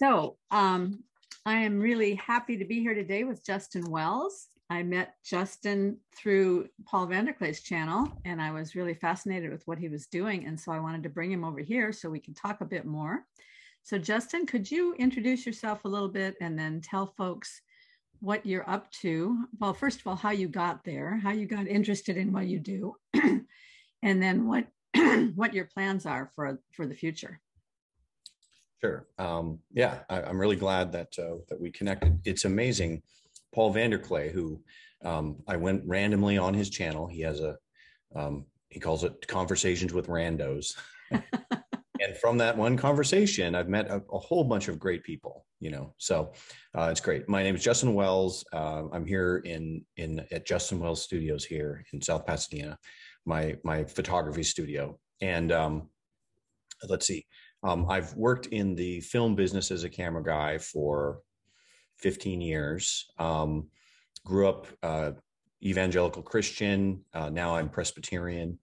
I am really happy to be here today with Justin Wells. I met Justin through Paul Vanderklay's channel, and I was really fascinated with what he was doing. And so I wanted to bring him over here so we can talk a bit more. So Justin, could you introduce yourself a little bit and then tell folks what you're up to? Well, first of all, how you got there, how you got interested in what you do, and then what what your plans are for the future. Sure. I'm really glad that we connected. It's amazing. Paul Vanderklay, who I went randomly on his channel. He has he calls it Conversations with Randos. And from that one conversation, I've met a whole bunch of great people, so it's great. My name is Justin Wells. I'm here at Justin Wells Studios here in South Pasadena, my photography studio. And let's see. I've worked in the film business as a camera guy for 15 years. Grew up evangelical Christian. Now I'm Presbyterian.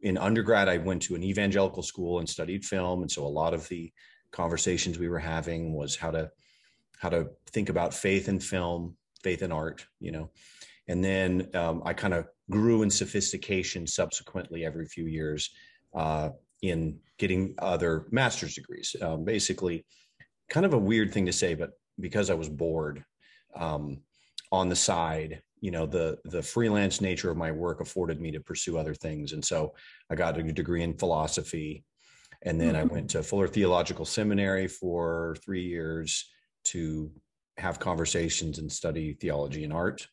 In undergrad, I went to an evangelical school and studied film. And so a lot of the conversations we were having was how to think about faith in film, faith in art, And then I kind of grew in sophistication subsequently every few years in getting other master's degrees. Basically, kind of a weird thing to say, but because I was bored on the side, the freelance nature of my work afforded me to pursue other things. And so I got a degree in philosophy. And then I went to Fuller Theological Seminary for 3 years to have conversations and study theology and art.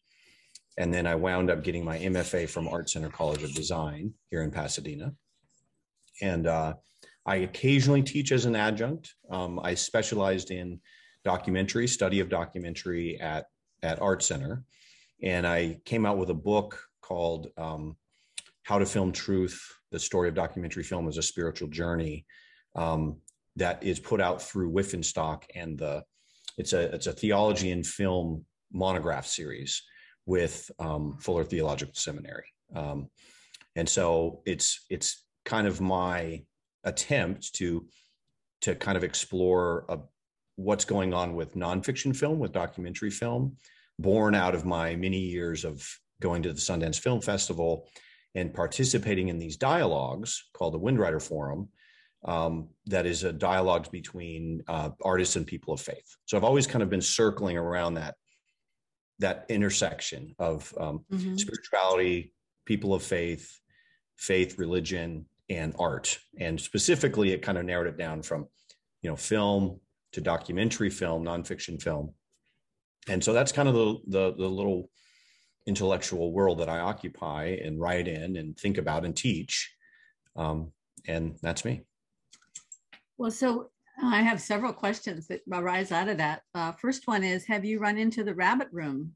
And then I wound up getting my MFA from Art Center College of Design here in Pasadena. And I occasionally teach as an adjunct. I specialized in documentary, study of documentary at Art Center. And I came out with a book called How to Film Truth, The Story of Documentary Film as a Spiritual Journey, that is put out through Stock. And it's a theology and film monograph series with Fuller Theological Seminary. And so it's kind of my attempt to kind of explore what's going on with nonfiction film, with documentary film, born out of my many years of going to the Sundance Film Festival and participating in these dialogues called the Windwriter Forum. That is a dialogue between artists and people of faith. So I've always kind of been circling around that intersection of spirituality, people of faith, religion, and art. And specifically, it kind of narrowed it down from, film to documentary film, nonfiction film. And so that's kind of the little intellectual world that I occupy and write in and think about and teach. And that's me. Well, so I have several questions that arise out of that. First one is, have you run into the rabbit room?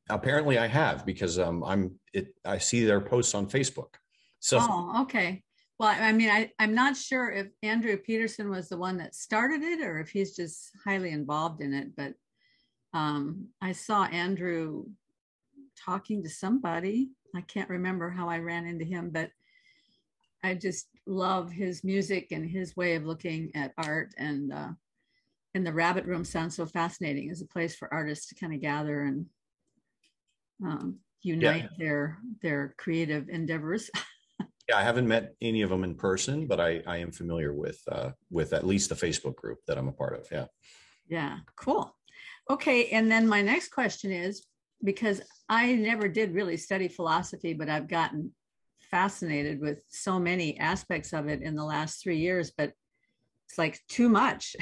Apparently I have, because I see their posts on Facebook. So. Oh, okay. Well, I mean, I'm not sure if Andrew Peterson was the one that started it or if he's just highly involved in it, but I saw Andrew talking to somebody. I can't remember how I ran into him, but I just love his music and his way of looking at art. And the rabbit room sounds so fascinating as a place for artists to kind of gather and unite their creative endeavors. Yeah, I haven't met any of them in person, but I am familiar with at least the Facebook group that I'm a part of. Yeah. Yeah, cool. Okay, and then my next question is, because I never did really study philosophy, but I've gotten fascinated with so many aspects of it in the last 3 years, but it's like too much,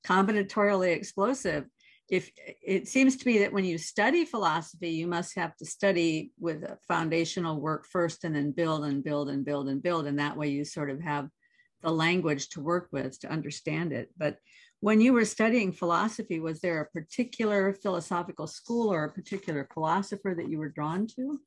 combinatorially explosive. If it seems to me that when you study philosophy, you must have to study with a foundational work first and then build and build and build and build. And that way you sort of have the language to work with to understand it. But when you were studying philosophy, was there a particular philosophical school or a particular philosopher that you were drawn to?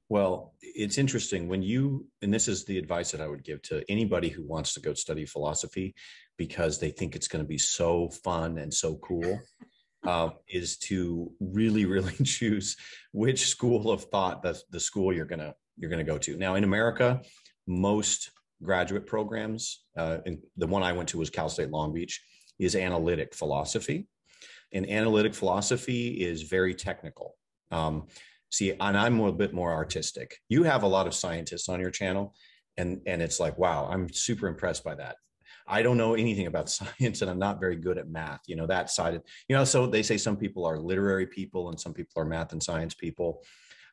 Well, it's interesting and this is the advice that I would give to anybody who wants to go study philosophy because they think it's going to be so fun and so cool. Is to really, really choose which school of thought that's the school you're gonna go to. Now in America, most graduate programs, and the one I went to was Cal State Long Beach, is analytic philosophy. And analytic philosophy is very technical. See, and I'm a bit more artistic. You have a lot of scientists on your channel, and it's like, wow, I'm super impressed by that. I don't know anything about science, and I'm not very good at math, that side of, so they say some people are literary people and some people are math and science people.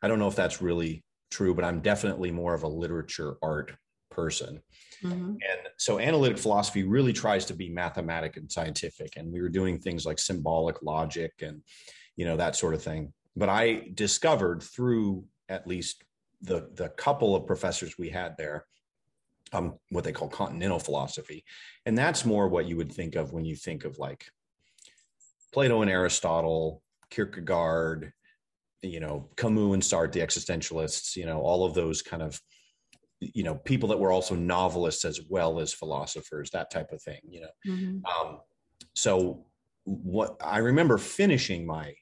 I don't know if that's really true, but I'm definitely more of a literature art person. Mm-hmm. And so analytic philosophy really tries to be mathematic and scientific. And we were doing things like symbolic logic and, that sort of thing. But I discovered through at least the couple of professors we had there, what they call continental philosophy. And that's more what you would think of when you think of like Plato and Aristotle, Kierkegaard, Camus and Sartre, the existentialists, all of those kind of, people that were also novelists as well as philosophers, that type of thing, Mm-hmm. So what I remember finishing my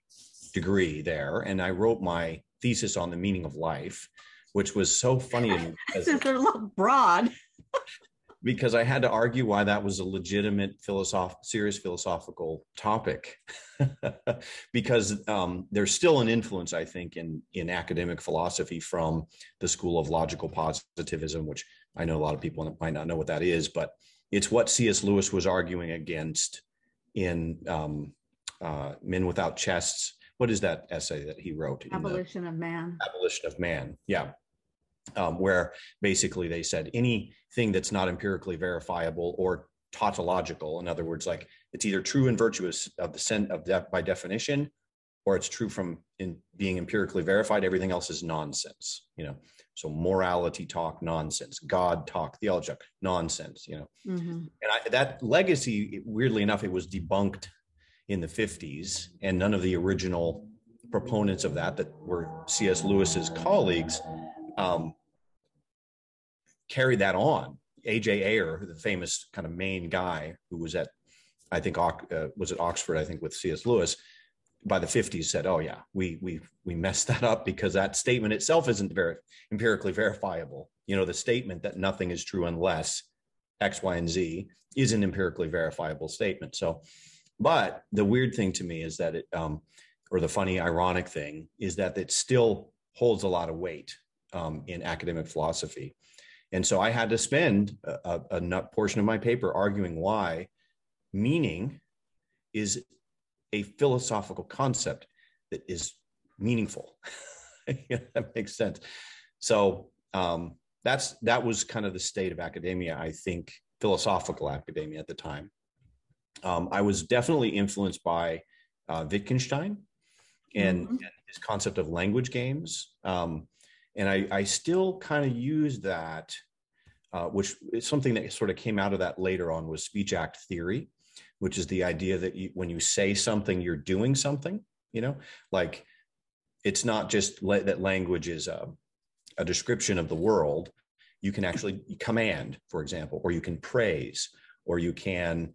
degree there, and I wrote my thesis on the meaning of life, which was so funny to me. It's a little broad. Because I had to argue why that was a legitimate serious philosophical topic. Because there's still an influence, I think, in academic philosophy from the school of logical positivism, which I know a lot of people might not know what that is, but it's what C.S. Lewis was arguing against in Men Without Chests. What is that essay that he wrote? Abolition of Man. Abolition of Man, yeah. Where basically they said anything that's not empirically verifiable or tautological, in other words, like it's either true and virtuous by definition, or it's true from in being empirically verified. Everything else is nonsense, So morality talk, nonsense. God talk, theology talk, nonsense, Mm-hmm. And that legacy, weirdly enough, it was debunked in the 50s, and none of the original proponents of that were C.S. Lewis's colleagues carried that on. A.J. Ayer, the famous kind of main guy who was at, I think, was at Oxford, I think, with C.S. Lewis, by the 50s said, oh yeah, we messed that up because that statement itself isn't very empirically verifiable. The statement that nothing is true unless X, Y, and Z is an empirically verifiable statement. So, but the weird thing to me is that or the funny, ironic thing is that it still holds a lot of weight in academic philosophy. And so I had to spend a portion of my paper arguing why meaning is a philosophical concept that is meaningful. That makes sense. So that was kind of the state of academia, I think, philosophical academia at the time. I was definitely influenced by Wittgenstein and, mm-hmm. and his concept of language games. And I still kind of use that, which is something that sort of came out of that later on, was speech act theory, which is the idea that when you say something, you're doing something, like it's not just that language is a description of the world. You can actually command, for example, or you can praise, or you can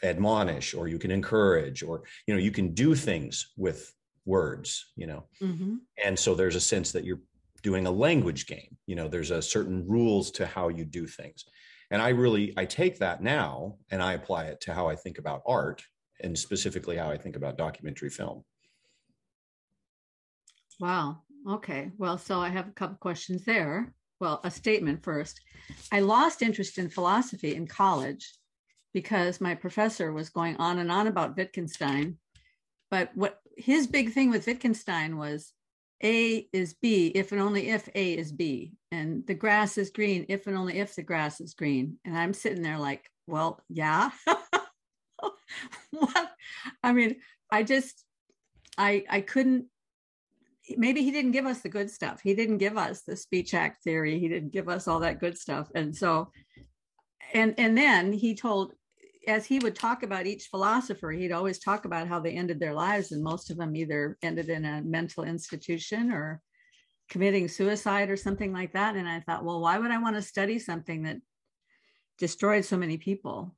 admonish, or you can encourage, or, you can do things with words, Mm-hmm. And so there's a sense that you're doing a language game. There's a certain rules to how you do things. And I take that now and I apply it to how I think about art, and specifically how I think about documentary film. Wow. Okay. Well, so I have a couple questions there. Well, a statement first. I lost interest in philosophy in college because my professor was going on and on about Wittgenstein. But what his big thing with Wittgenstein was A is B, if and only if A is B. And the grass is green, if and only if the grass is green. And I'm sitting there like, well, yeah. What? I mean, I couldn't, maybe he didn't give us the good stuff. He didn't give us the speech act theory. He didn't give us all that good stuff. And so, and then he told, as he would talk about each philosopher, he'd always talk about how they ended their lives. And most of them either ended in a mental institution or committing suicide or something like that. And I thought, well, why would I want to study something that destroyed so many people,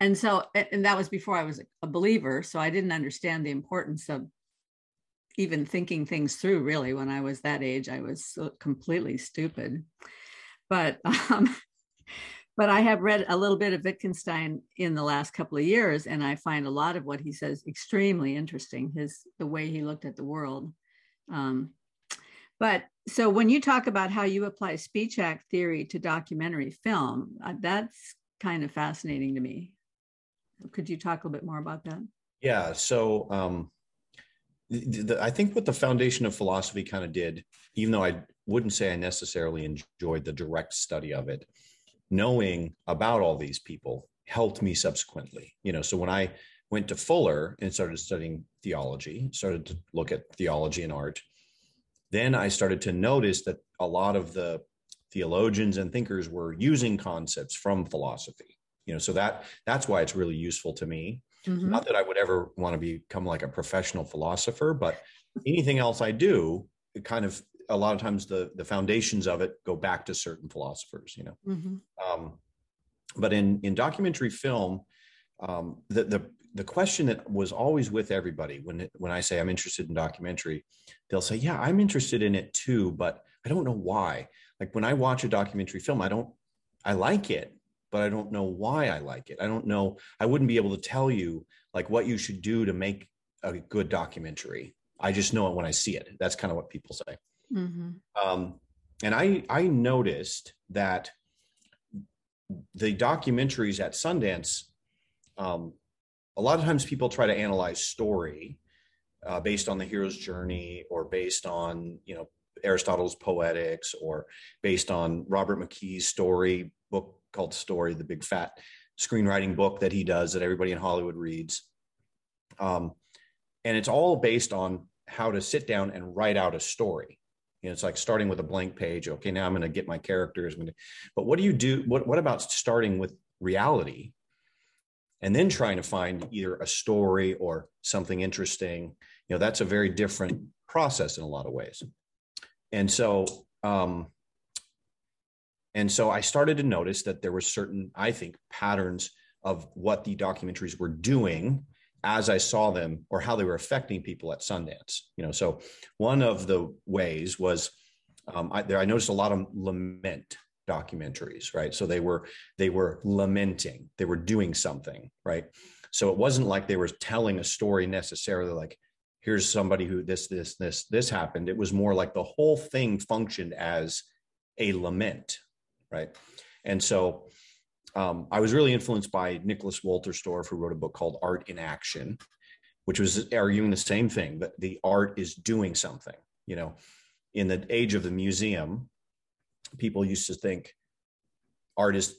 And so, and that was before I was a believer. So I didn't understand the importance of even thinking things through, really. When I was that age, I was so completely stupid. But but I have read a little bit of Wittgenstein in the last couple of years, and I find a lot of what he says extremely interesting. The way he looked at the world. But so when you talk about how you apply speech act theory to documentary film, that's kind of fascinating to me. Could you talk a little bit more about that? Yeah. So I think what the foundation of philosophy kind of did, even though I wouldn't say I necessarily enjoyed the direct study of it, knowing about all these people helped me subsequently. So when I went to Fuller and started studying theology, started to look at theology and art, then I started to notice that a lot of the theologians and thinkers were using concepts from philosophy. So that's why it's really useful to me. Mm-hmm. Not that I would ever want to become like a professional philosopher, but anything else I do, it kind of, a lot of times the foundations of it go back to certain philosophers, Mm-hmm. But in documentary film, the question that was always with everybody when I say I'm interested in documentary, they'll say, yeah, I'm interested in it too, but I don't know why. Like when I watch a documentary film, I like it, but I don't know why I like it. I don't know. I wouldn't be able to tell you like what you should do to make a good documentary. I just know it when I see it. That's kind of what people say. Mm-hmm. And I noticed that the documentaries at Sundance, a lot of times people try to analyze story based on the hero's journey, or based on, Aristotle's Poetics, or based on Robert McKee's story book called Story, the big fat screenwriting book that he does that everybody in Hollywood reads. And it's all based on how to sit down and write out a story. It's like starting with a blank page. Okay, now I'm going to get my characters. But what do you do? What about starting with reality and then trying to find either a story or something interesting? That's a very different process in a lot of ways. And so I started to notice that there were certain, I think, patterns of what the documentaries were doing as I saw them, or how they were affecting people at Sundance. So one of the ways was I noticed a lot of lament documentaries, right? So they were lamenting, they were doing something, right? So it wasn't like they were telling a story necessarily, like here's somebody who this happened. It was more like the whole thing functioned as a lament, right? And so I was really influenced by Nicholas Wolterstorff, who wrote a book called Art in Action, which was arguing the same thing, that the art is doing something. In the age of the museum, people used to think art is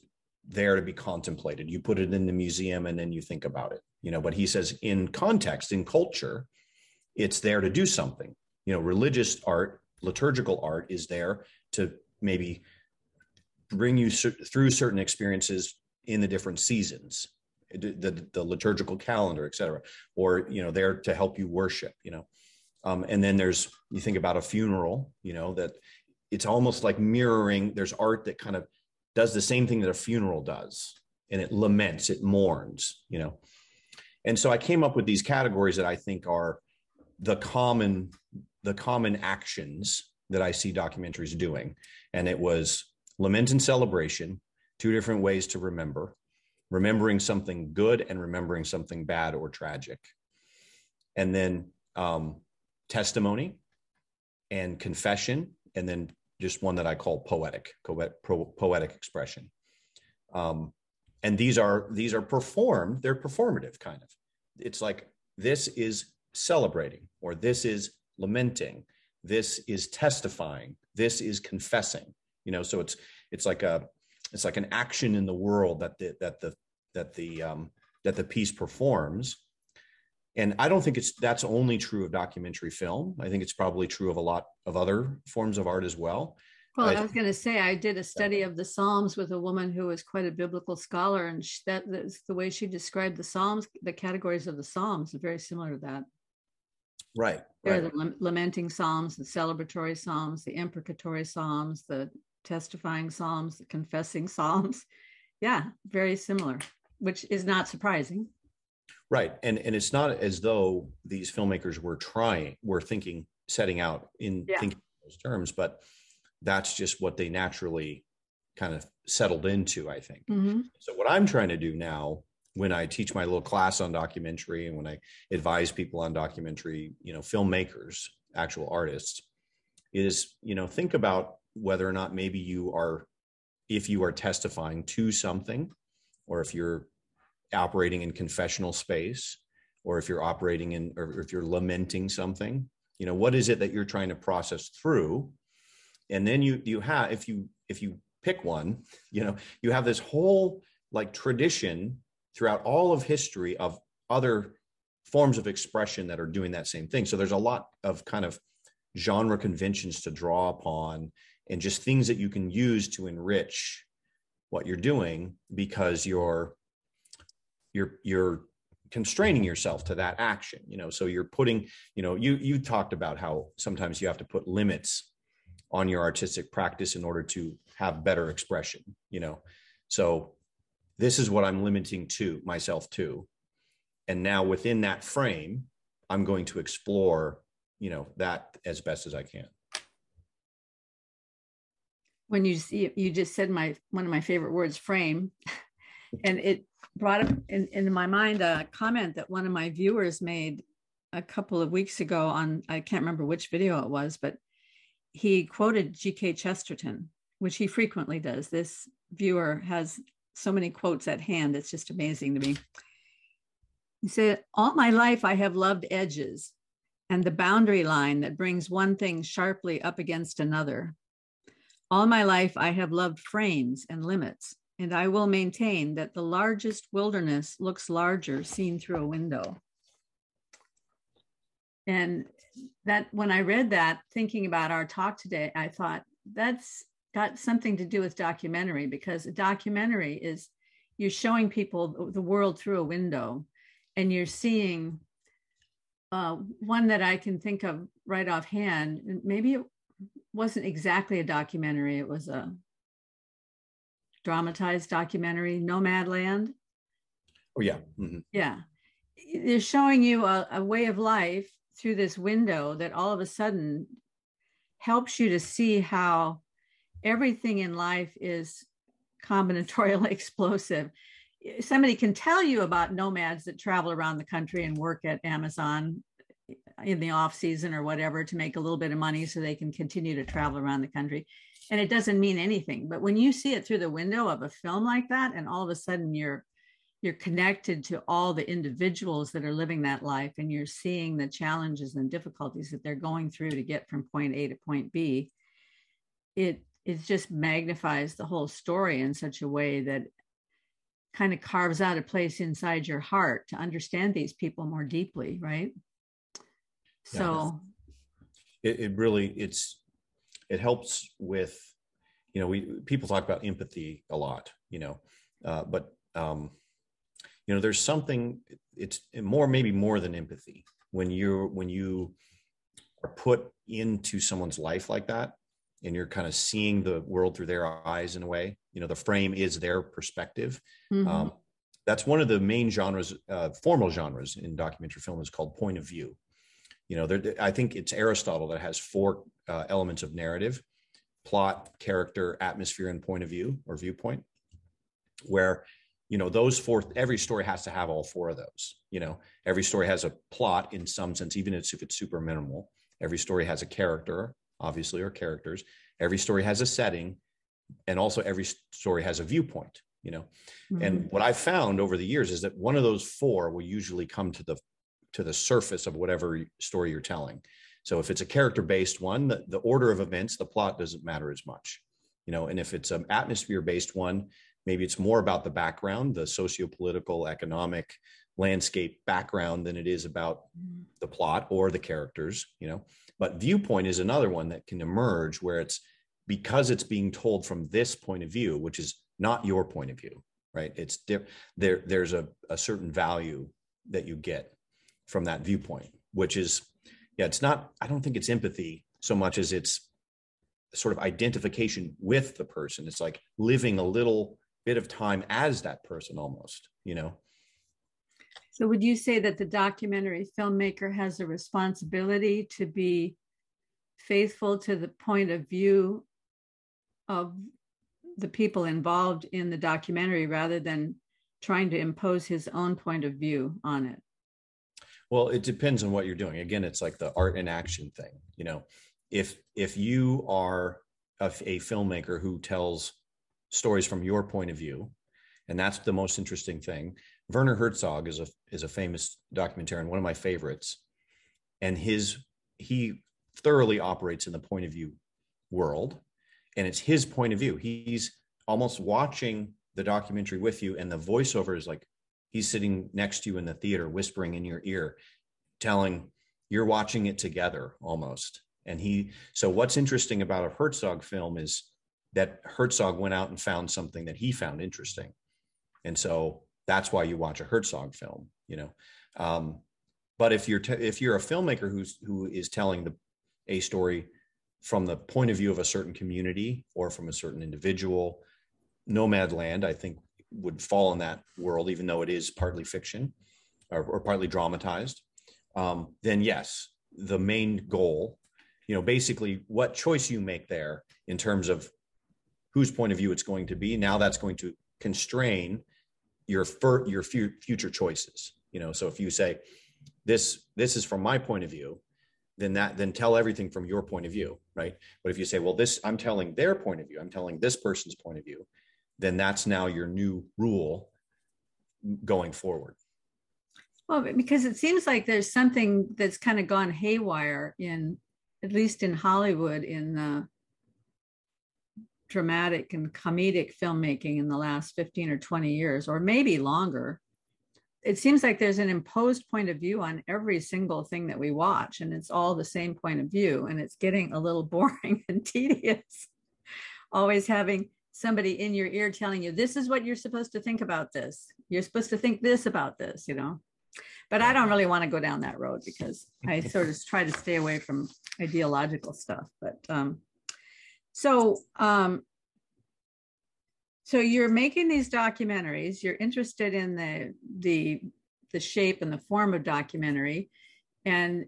there to be contemplated. You put it in the museum and then you think about it, but he says in context, in culture, it's there to do something. Religious art, liturgical art is there to maybe bring you through certain experiences in the different seasons, the liturgical calendar, et cetera, or, there to help you worship, and then you think about a funeral, that it's almost like mirroring. There's art that kind of does the same thing that a funeral does, and it laments, it mourns, And so I came up with these categories that I think are the common actions that I see documentaries doing. And it was lament and celebration, two different ways to remembering something good and remembering something bad or tragic. And then testimony and confession, and then just one that I call poetic expression. And these are performed, they're performative kind of. It's like, this is celebrating, or this is lamenting, this is testifying, this is confessing. So it's like an action in the world that the piece performs. And I don't think that's only true of documentary film. I think it's probably true of a lot of other forms of art as well. Well, I was going to say, I did a study of the Psalms with a woman who was quite a biblical scholar, and that's the way she described the Psalms. The categories of the Psalms are very similar to that. Right. They're the lamenting Psalms, the celebratory Psalms, the imprecatory Psalms, the testifying Psalms, the confessing Psalms. Yeah, very similar, which is not surprising. Right. And it's not as though these filmmakers were setting out in thinking those terms, but that's just what they naturally kind of settled into, I think. Mm-hmm. So what I'm trying to do now, when I teach my little class on documentary and when I advise people on documentary, filmmakers, actual artists, is, think about whether or not maybe if you are testifying to something, or if you're operating in confessional space, or if you're operating in, or if you're lamenting something, what is it that you're trying to process through? And then you have, if you pick one, you have this whole like tradition throughout all of history of other forms of expression that are doing that same thing. So there's a lot of kind of genre conventions to draw upon, and just things that you can use to enrich what you're doing, because you're constraining yourself to that action, so you're putting, you talked about how sometimes you have to put limits on your artistic practice in order to have better expression, so this is what I'm limiting to myself to. And now within that frame, I'm going to explore, that as best as I can. When you just said one of my favorite words, frame, and it brought up in my mind a comment that one of my viewers made a couple of weeks ago on, I can't remember which video it was, but he quoted G.K. Chesterton, which he frequently does. This viewer has so many quotes at hand. It's just amazing to me. He said, "All my life I have loved edges and the boundary line that brings one thing sharply up against another. All my life I have loved frames and limits, and I will maintain that the largest wilderness looks larger seen through a window." And that, when I read that, thinking about our talk today, I thought that's got something to do with documentary, because a documentary is, you're showing people the world through a window, and you're seeing one that I can think of right offhand. Maybe it wasn't exactly a documentary. It was a dramatized documentary, Nomadland. Oh, yeah. Mm-hmm. Yeah. They're showing you a way of life through this window that all of a sudden helps you to see how everything in life is combinatorially explosive. Somebody can tell you about nomads that travel around the country and work at Amazon in the off season or whatever to make a little bit of money so they can continue to travel around the country. And it doesn't mean anything. But when you see it through the window of a film like that, and all of a sudden you're connected to all the individuals that are living that life, and you're seeing the challenges and difficulties that they're going through to get from point A to point B, it just magnifies the whole story in such a way that kind of carves out a place inside your heart to understand these people more deeply, right? So it really, it helps with, people talk about empathy a lot, but there's something, it's maybe more than empathy when you are put into someone's life like that, and you're kind of seeing the world through their eyes in a way. The frame is their perspective. mm-hmm. That's one of the main genres, formal genres in documentary film, is called point of view. I think it's Aristotle that has 4 elements of narrative: plot, character, atmosphere, and point of view or viewpoint, where, those 4, every story has to have all 4 of those. Every story has a plot in some sense, even if it's super minimal. Every story has a character, obviously, or characters. Every story has a setting, and also every story has a viewpoint, Mm-hmm. And what I've found over the years is that one of those 4 will usually come to the surface of whatever story you're telling. So if it's a character-based one, the order of events, the plot doesn't matter as much, and if it's an atmosphere-based one, maybe it's more about the background, the socio-political, economic landscape background, than it is about the plot or the characters, But viewpoint is another one that can emerge, where it's because it's being told from this point of view, which is not your point of view, right? It's there's a certain value that you get from that viewpoint, which is, it's not, I don't think it's empathy so much as it's sort of identification with the person. It's like living a little bit of time as that person almost, So would you say that the documentary filmmaker has a responsibility to be faithful to the point of view of the people involved in the documentary rather than trying to impose his own point of view on it? Well, it depends on what you're doing. Again, it's like the art and action thing. If you are a filmmaker who tells stories from your point of view, and that's the most interesting thing. Werner Herzog is a famous documentarian, one of my favorites, and he thoroughly operates in the point of view world, and it's his point of view. He's almost watching the documentary with you, and the voiceover is like he's sitting next to you in the theater, whispering in your ear, telling you're watching it together almost. So what's interesting about a Herzog film is that Herzog went out and found something that he found interesting. And so that's why you watch a Herzog film, but if you're a filmmaker who is telling a story from the point of view of a certain community or from a certain individual, Nomadland, I think, would fall in that world, even though it is partly fiction or partly dramatized, then yes, the main goal, basically what choice you make there in terms of whose point of view it's going to be, now that's going to constrain your future choices. So if you say, this is from my point of view, then tell everything from your point of view, right? But if you say, well, I'm telling their point of view, I'm telling this person's point of view, then that's now your new rule going forward. Well, because it seems like there's something that's kind of gone haywire at least in Hollywood, in the dramatic and comedic filmmaking in the last 15 or 20 years, or maybe longer. It seems like there's an imposed point of view on every single thing that we watch, and it's all the same point of view, and it's getting a little boring and tedious. Always having somebody in your ear telling you, this is what you're supposed to think about this. You're supposed to think this about this, But I don't really want to go down that road because I sort of try to stay away from ideological stuff. But so you're making these documentaries. You're interested in the shape and the form of documentary, and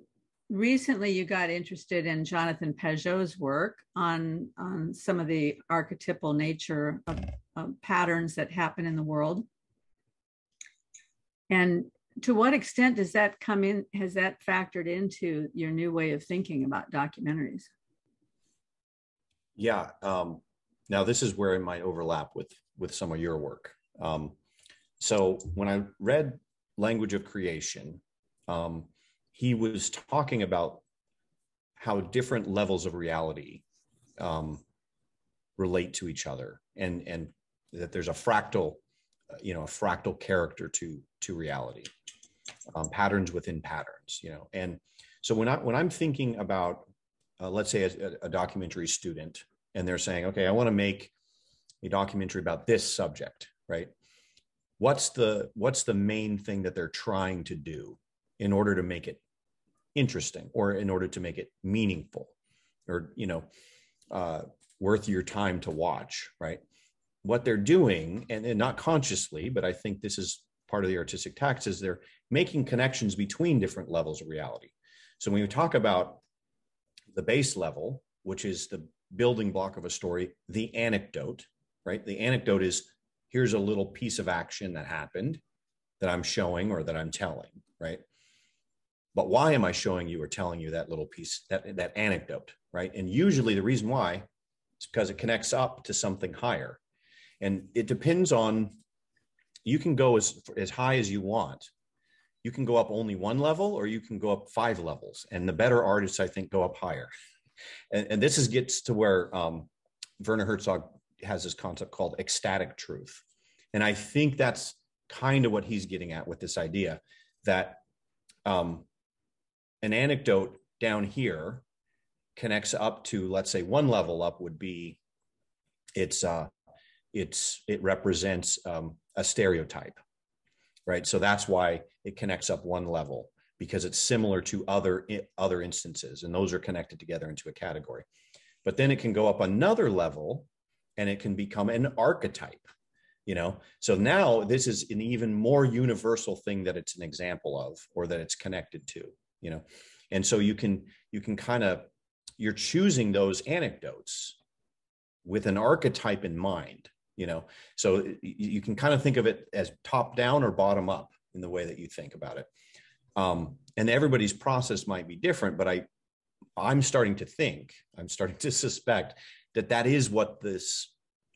recently you got interested in Jonathan Pageau's work on some of the archetypal nature of patterns that happen in the world. And to what extent does that come in? Has that factored into your new way of thinking about documentaries? Yeah. Now this is where it might overlap with some of your work. So when I read Language of Creation, he was talking about how different levels of reality relate to each other, and that there's a fractal character to reality, patterns within patterns, And so when I'm thinking about, let's say a documentary student, and they're saying, okay, I want to make a documentary about this subject, right? What's the main thing that they're trying to do in order to make it interesting, or in order to make it meaningful, or worth your time to watch, right? What they're doing, and not consciously, but I think this is part of the artistic tax, is they're making connections between different levels of reality. So when we talk about the base level, which is the building block of a story, the anecdote, right? The anecdote is, here's a little piece of action that happened that I'm showing or that I'm telling, right? But why am I showing you or telling you that little piece, that anecdote, right? And usually the reason why is because it connects up to something higher. And it depends on, you can go as high as you want. You can go up only one level, or you can go up 5 levels. And the better artists, I think, go up higher. And this gets to where Werner Herzog has this concept called ecstatic truth. And I think that's kind of what he's getting at with this idea that an anecdote down here connects up to, let's say, one level up would be it represents a stereotype, right? So that's why it connects up one level, because it's similar to other instances, and those are connected together into a category. But then it can go up another level, and it can become an archetype, So now this is an even more universal thing that it's an example of, or that it's connected to, And so you can kind of, you're choosing those anecdotes with an archetype in mind, so you can kind of think of it as top down or bottom up in the way that you think about it. And everybody's process might be different, but I'm starting to suspect that is what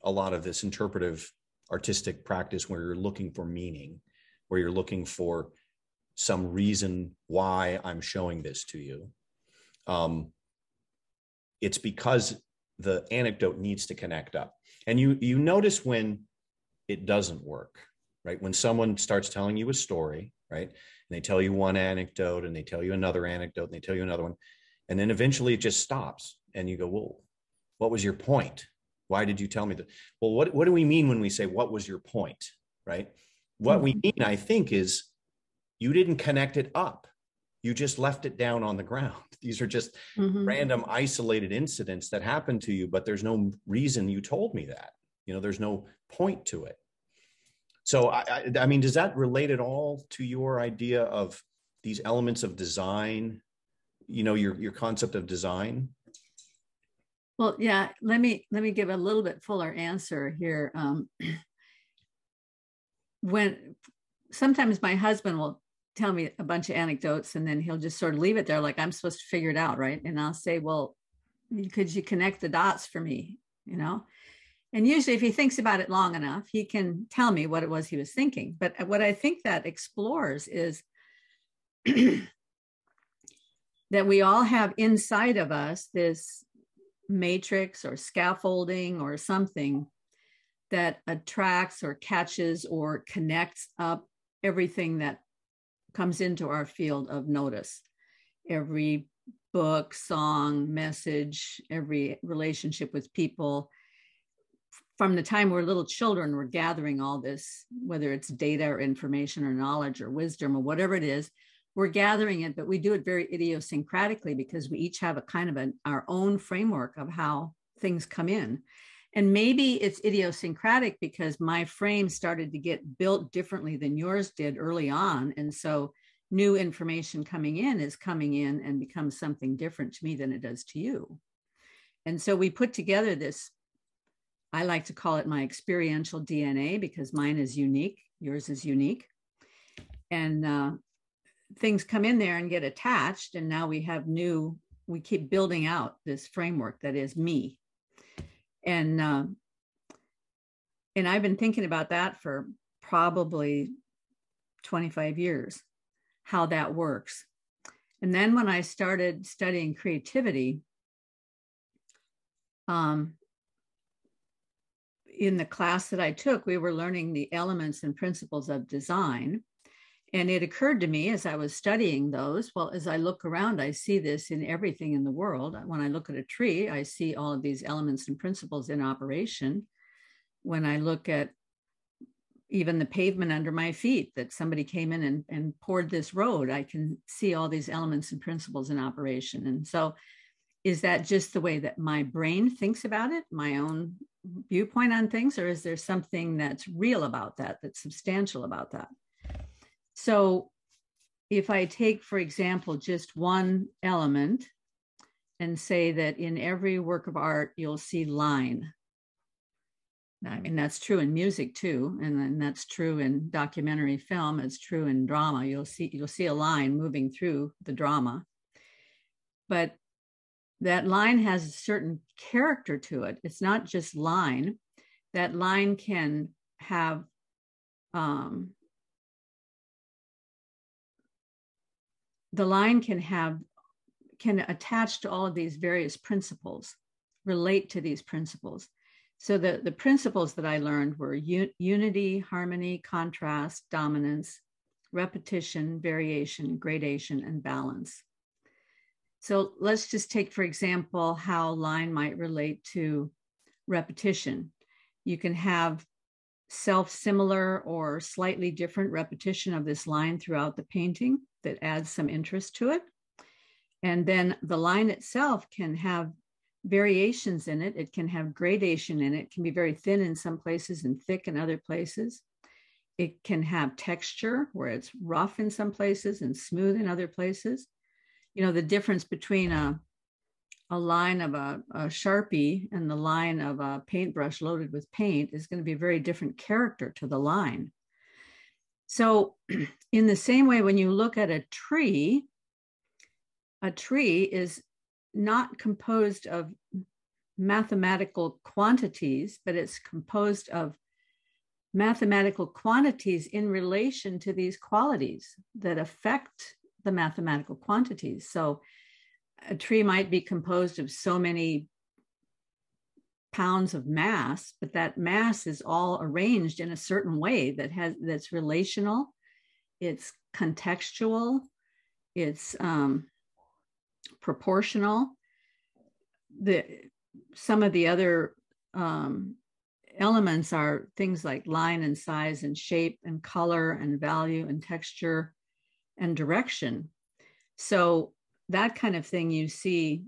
a lot of this interpretive artistic practice, where you're looking for meaning, where you're looking for some reason why I'm showing this to you. It's because the anecdote needs to connect up. And you notice when it doesn't work, right? When someone starts telling you a story, right? And they tell you one anecdote and they tell you another anecdote and they tell you another one. And then eventually it just stops and you go, well, what was your point? Why did you tell me that? Well, what do we mean when we say, what was your point, right? What we mean, I think, is you didn't connect it up. You just left it down on the ground. These are just random isolated incidents that happened to you, but there's no reason you told me that. There's no point to it. So, I mean, does that relate at all to your idea of these elements of design, your concept of design? Well, yeah, let me give a little bit fuller answer here. When sometimes my husband will tell me a bunch of anecdotes and then he'll just sort of leave it there, like I'm supposed to figure it out, right? And I'll say, well, could you connect the dots for me, And usually if he thinks about it long enough, he can tell me what it was he was thinking. But what I think that explores is that we all have inside of us this matrix or scaffolding or something that attracts or catches or connects up everything that comes into our field of notice. Every book, song, message, every relationship with people. From the time we're little children, we're gathering all this, whether it's data or information or knowledge or wisdom or whatever it is, we're gathering it, but we do it very idiosyncratically because we each have a kind of our own framework of how things come in. And maybe it's idiosyncratic because my frame started to get built differently than yours did early on. And so new information coming in and becomes something different to me than it does to you. And so we put together this, I like to call it my experiential DNA because mine is unique, yours is unique. And things come in there and get attached. And now we keep building out this framework that is me. And I've been thinking about that for probably 25 years, how that works. And then when I started studying creativity, in the class that I took, we were learning the elements and principles of design. And it occurred to me as I was studying those, well, as I look around, I see this in everything in the world. When I look at a tree, I see all of these elements and principles in operation. When I look at even the pavement under my feet, that somebody came in and poured this road, I can see all these elements and principles in operation. And so is that just the way that my brain thinks about it, my own viewpoint on things, or is there something that's real about that, that's substantial about that? So if I take, for example, just one element and say that in every work of art, you'll see line. I mean, that's true in music too. And then that's true in documentary film. It's true in drama. You'll see a line moving through the drama. But that line has a certain character to it. It's not just line. That line can have can attach to all of these various principles, relate to these principles. So the principles that I learned were unity, harmony, contrast, dominance, repetition, variation, gradation, and balance. So let's just take, for example, how line might relate to repetition. You can have self-similar or slightly different repetition of this line throughout the painting that adds some interest to it. And then the line itself can have variations in it. It can have gradation in it. It can be very thin in some places and thick in other places. It can have texture where it's rough in some places and smooth in other places. You know, the difference between a a line of a Sharpie and the line of a paintbrush loaded with paint is going to be a very different character to the line. So in the same way, when you look at a tree is not composed of mathematical quantities, but it's composed of mathematical quantities in relation to these qualities that affect the mathematical quantities. So a tree might be composed of so many pounds of mass, but that mass is all arranged in a certain way that's relational, it's contextual, it's proportional. Some of the other elements are things like line and size and shape and color and value and texture and direction. So that kind of thing, you see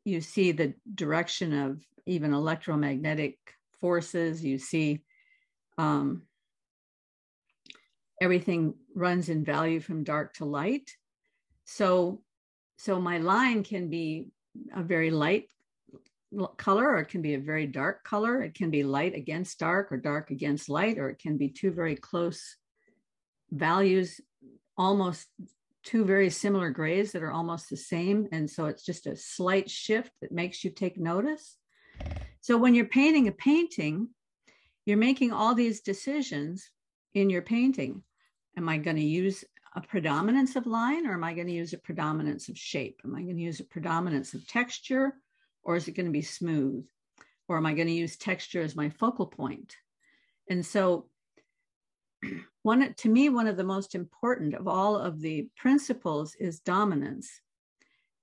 the direction of even electromagnetic forces. You see everything runs in value from dark to light. So my line can be a very light color, or it can be a very dark color. It can be light against dark or dark against light, or it can be two very close values, almost two very similar grays that are almost the same. And so it's just a slight shift that makes you take notice. So when you're painting a painting, you're making all these decisions in your painting. Am I going to use a predominance of line, or am I going to use a predominance of shape? Am I going to use a predominance of texture, or is it going to be smooth? Or am I going to use texture as my focal point? And so to me, one of the most important of all of the principles is dominance,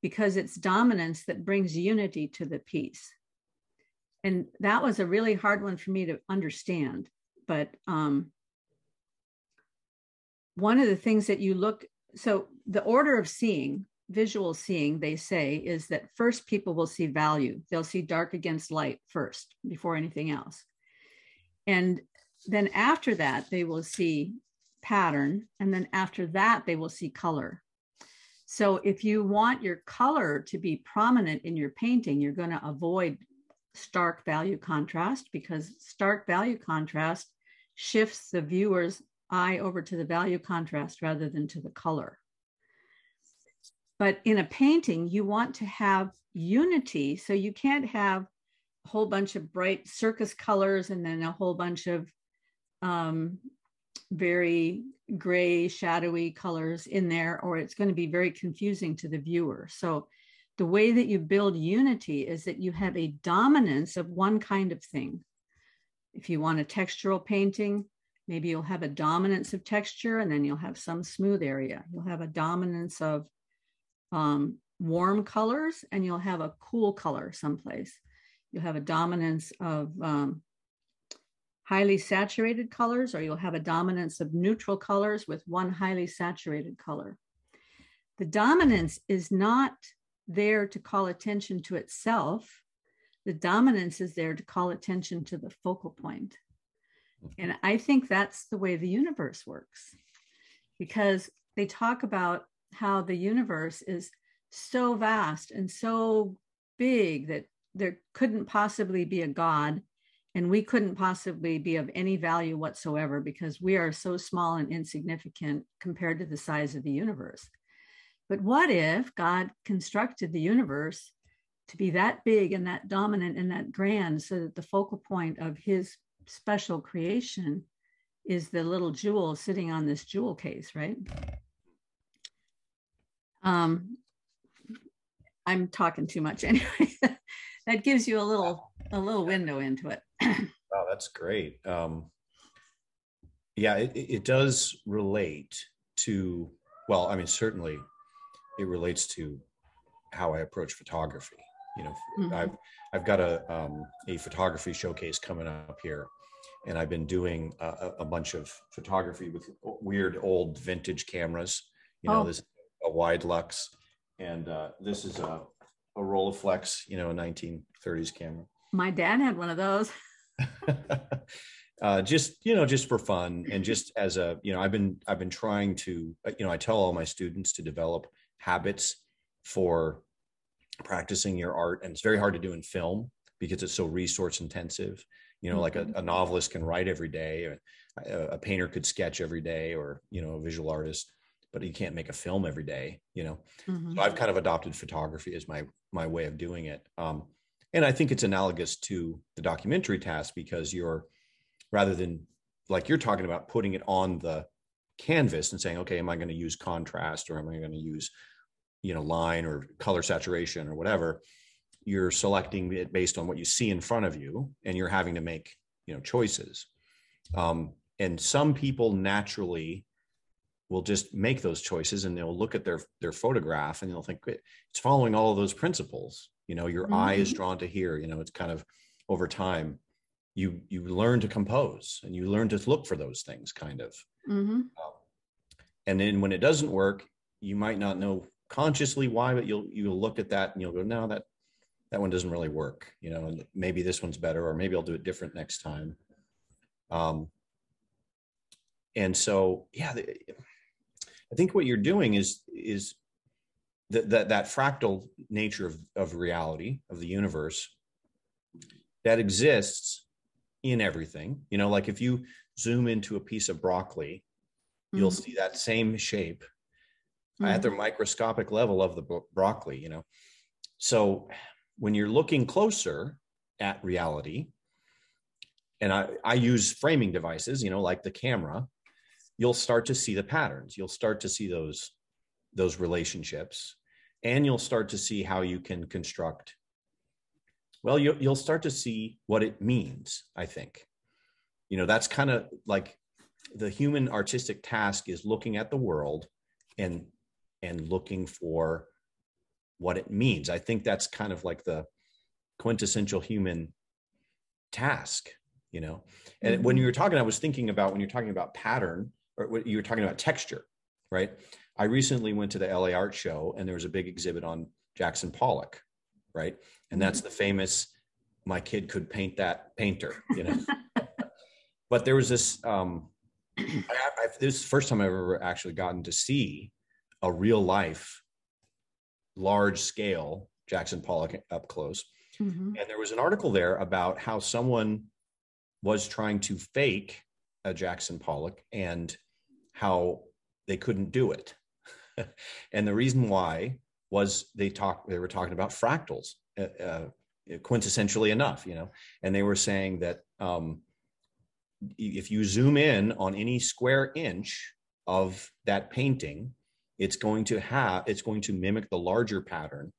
because it's dominance that brings unity to the piece. And that was a really hard one for me to understand. But one of the things that so the order of seeing, visual seeing, they say, is that first people will see value. They'll see dark against light first before anything else. And then after that, they will see pattern. And then after that, they will see color. So if you want your color to be prominent in your painting, you're going to avoid stark value contrast, because stark value contrast shifts the viewer's eye over to the value contrast rather than to the color. But in a painting, you want to have unity. So you can't have a whole bunch of bright circus colors and then a whole bunch of very gray, shadowy colors in there, or it's going to be very confusing to the viewer. So the way that you build unity is that you have a dominance of one kind of thing. If you want a textural painting, maybe you'll have a dominance of texture, and then you'll have some smooth area. You'll have a dominance of warm colors, and you'll have a cool color someplace. You'll have a dominance of highly saturated colors, or you'll have a dominance of neutral colors with one highly saturated color. The dominance is not there to call attention to itself. The dominance is there to call attention to the focal point. And I think that's the way the universe works, because they talk about how the universe is so vast and so big that there couldn't possibly be a God, and we couldn't possibly be of any value whatsoever, because we are so small and insignificant compared to the size of the universe. But what if God constructed the universe to be that big and that dominant and that grand, so that the focal point of his special creation is the little jewel sitting on this jewel case, right? I'm talking too much anyway. That gives you a little window into it. Wow, that's great. Yeah, it does relate to, well, I mean, certainly it relates to how I approach photography. You know, mm-hmm. I've got a photography showcase coming up here, and I've been doing a bunch of photography with weird old vintage cameras. You know, this is a wide lux, and this is a Rolleiflex, you know, a 1930s camera. My dad had one of those. just for fun, and just as a, you know, I've been trying to, you know, I tell all my students to develop habits for practicing your art. And it's very hard to do in film because it's so resource intensive. You know, like a novelist can write every day, or a painter could sketch every day, or, you know, a visual artist, but you can't make a film every day, you know. So I've kind of adopted photography as my way of doing it. And I think it's analogous to the documentary task, because you're, rather than like you're talking about putting it on the canvas and saying, okay, am I going to use contrast, or am I going to use, you know, line or color saturation or whatever? You're selecting it based on what you see in front of you, and you're having to make, you know, choices. And some people naturally will just make those choices, and they'll look at their photograph and they'll think it's following all of those principles. You know, your eye is drawn to here. You know, it's kind of over time, you learn to compose and you learn to look for those things, kind of. And then when it doesn't work, you might not know consciously why, but you'll look at that and you'll go, no, that one doesn't really work. You know, and maybe this one's better, or maybe I'll do it different next time. And so, yeah, I think what you're doing is that fractal nature of reality, of the universe, that exists in everything. You know, like if you zoom into a piece of broccoli, you'll see that same shape at the microscopic level of the broccoli, you know. So when you're looking closer at reality, and I use framing devices, you know, like the camera, you'll start to see the patterns. You'll start to see those relationships, and you'll start to see how you can construct. Well, you'll start to see what it means, I think. You know, that's kind of like the human artistic task, is looking at the world and looking for what it means. I think that's kind of like the quintessential human task, you know. And when you were talking, I was thinking about, when you're talking about pattern, or what you were talking about texture, right? I recently went to the LA Art Show, and there was a big exhibit on Jackson Pollock, right? And that's the famous, my kid could paint that painter, you know. But there was this, this is the first time I've ever actually gotten to see a real life, large scale Jackson Pollock up close. And there was an article there about how someone was trying to fake a Jackson Pollock and how they couldn't do it. And the reason why was they were talking about fractals, quintessentially enough, you know. And they were saying that if you zoom in on any square inch of that painting, it's going to mimic the larger pattern,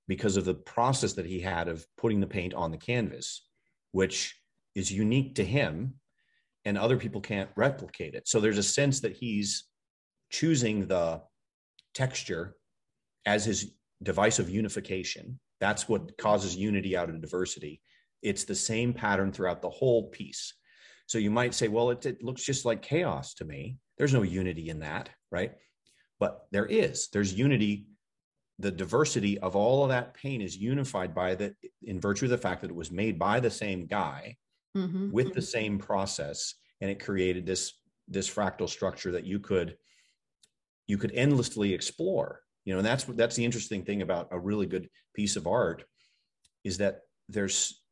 because of the process that he had of putting the paint on the canvas, which is unique to him, and other people can't replicate it. So there's a sense that he's choosing the texture as his device of unification. That's what causes unity out of diversity. It's the same pattern throughout the whole piece. So you might say, well, it looks just like chaos to me. There's no unity in that, right? But there's unity. The diversity of all of that paint is unified in virtue of the fact that it was made by the same guy with the same process, and it created this fractal structure that you could endlessly explore. You know, and that's the interesting thing about a really good piece of art, is that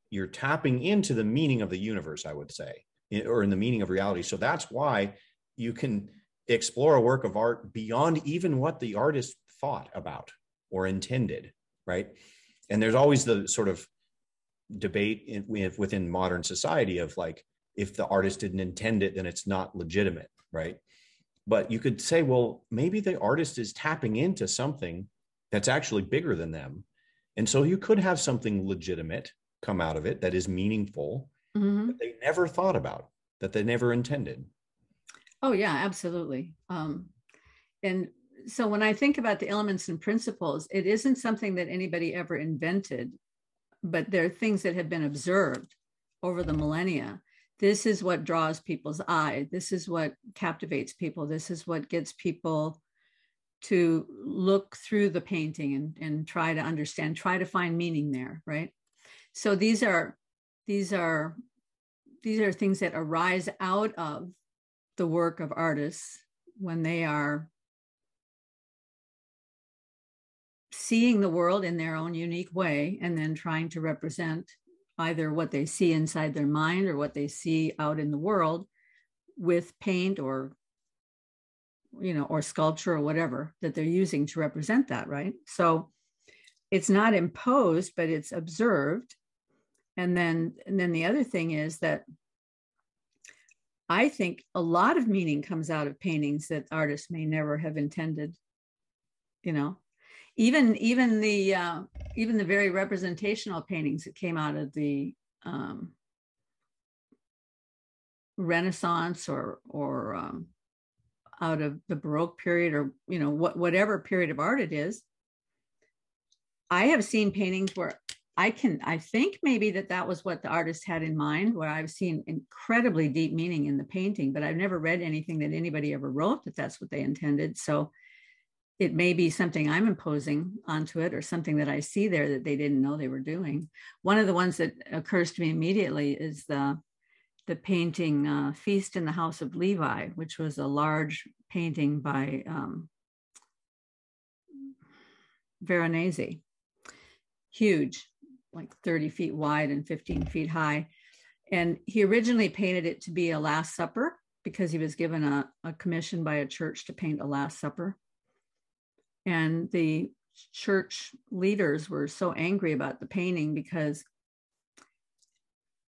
you're tapping into the meaning of the universe, I would say, or in the meaning of reality. So that's why you can explore a work of art beyond even what the artist thought about or intended, right? And there's always the sort of debate within modern society of like, if the artist didn't intend it, then it's not legitimate, right? But you could say, well, maybe the artist is tapping into something that's actually bigger than them. And so you could have something legitimate come out of it that is meaningful, that they never thought about, that they never intended. Oh, yeah, absolutely. And so when I think about the elements and principles, it isn't something that anybody ever invented, but they're things that have been observed over the millennia. This is what draws people's eye. This is what captivates people. This is what gets people to look through the painting and try to understand, try to find meaning there, right? So these are things that arise out of the work of artists when they are seeing the world in their own unique way and then trying to represent either what they see inside their mind or what they see out in the world with paint or, you know, or sculpture or whatever that they're using to represent that, right? So it's not imposed, but it's observed. And then the other thing is that I think a lot of meaning comes out of paintings that artists may never have intended, you know. Even the very representational paintings that came out of the Renaissance or out of the Baroque period, or, you know, whatever period of art it is, I have seen paintings where I think maybe that was what the artist had in mind, where I've seen incredibly deep meaning in the painting, but I've never read anything that anybody ever wrote that that's what they intended. So it may be something I'm imposing onto it, or something that I see there that they didn't know they were doing. One of the ones that occurs to me immediately is the painting Feast in the House of Levi, which was a large painting by Veronese, huge, like 30 feet wide and 15 feet high. And he originally painted it to be a Last Supper because he was given a commission by a church to paint a Last Supper. And the church leaders were so angry about the painting because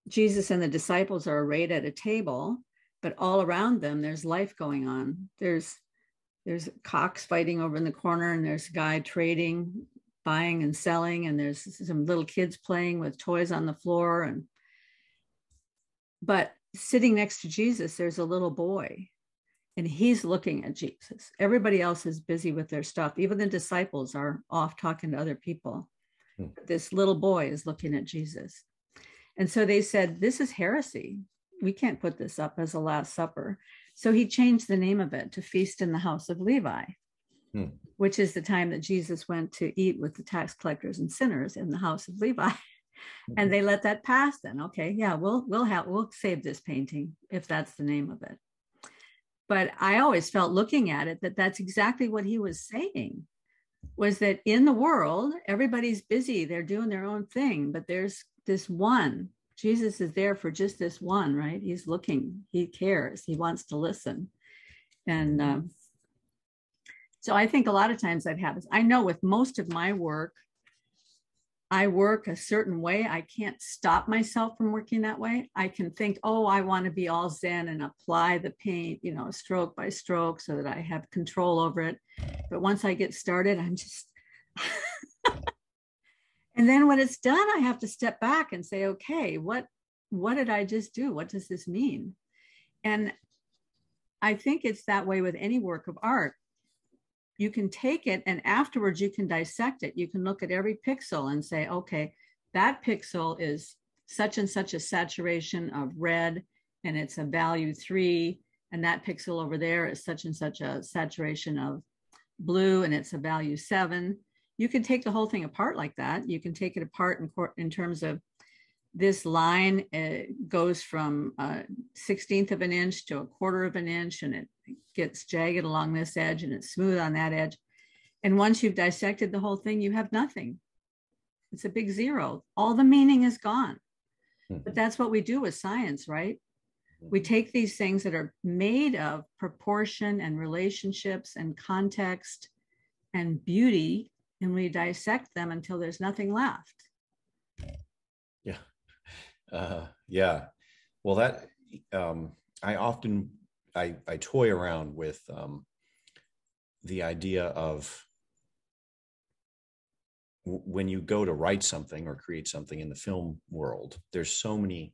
Jesus and the disciples are arrayed at a table, but all around them, there's life going on. There's cocks fighting over in the corner, and there's a guy trading, buying and selling, and there's some little kids playing with toys on the floor. But sitting next to Jesus, there's a little boy, and he's looking at Jesus. Everybody else is busy with their stuff. Even the disciples are off talking to other people. This little boy is looking at Jesus. And so they said, this is heresy. We can't put this up as a Last Supper. So he changed the name of it to Feast in the House of Levi, which is the time that Jesus went to eat with the tax collectors and sinners in the house of Levi. And they let that pass then. Okay, yeah, we'll save this painting if that's the name of it. But I always felt, looking at it, that that's exactly what he was saying, was that in the world, everybody's busy, they're doing their own thing, but there's this one. Jesus is there for just this one, right? He's looking, he cares, he wants to listen. And so I think a lot of times that happens. I know with most of my work, I work a certain way. I can't stop myself from working that way. I can think, oh, I want to be all Zen and apply the paint, you know, stroke by stroke, so that I have control over it. But once I get started, I'm just, and then when it's done, I have to step back and say, okay, what did I just do? What does this mean? And I think it's that way with any work of art. You can take it, and afterwards you can dissect it. You can look at every pixel and say, okay, that pixel is such and such a saturation of red, and it's a value 3. And that pixel over there is such and such a saturation of blue, and it's a value 7. You can take the whole thing apart like that. You can take it apart in terms of, this line goes from a 1/16 of an inch to a 1/4 of an inch, and it gets jagged along this edge, and it's smooth on that edge. And once you've dissected the whole thing, you have nothing. It's a big zero. All the meaning is gone. But that's what we do with science, right? We take these things that are made of proportion and relationships and context and beauty, and we dissect them until there's nothing left. Yeah. Well, that I often toy around with the idea of, when you go to write something or create something in the film world, there's so many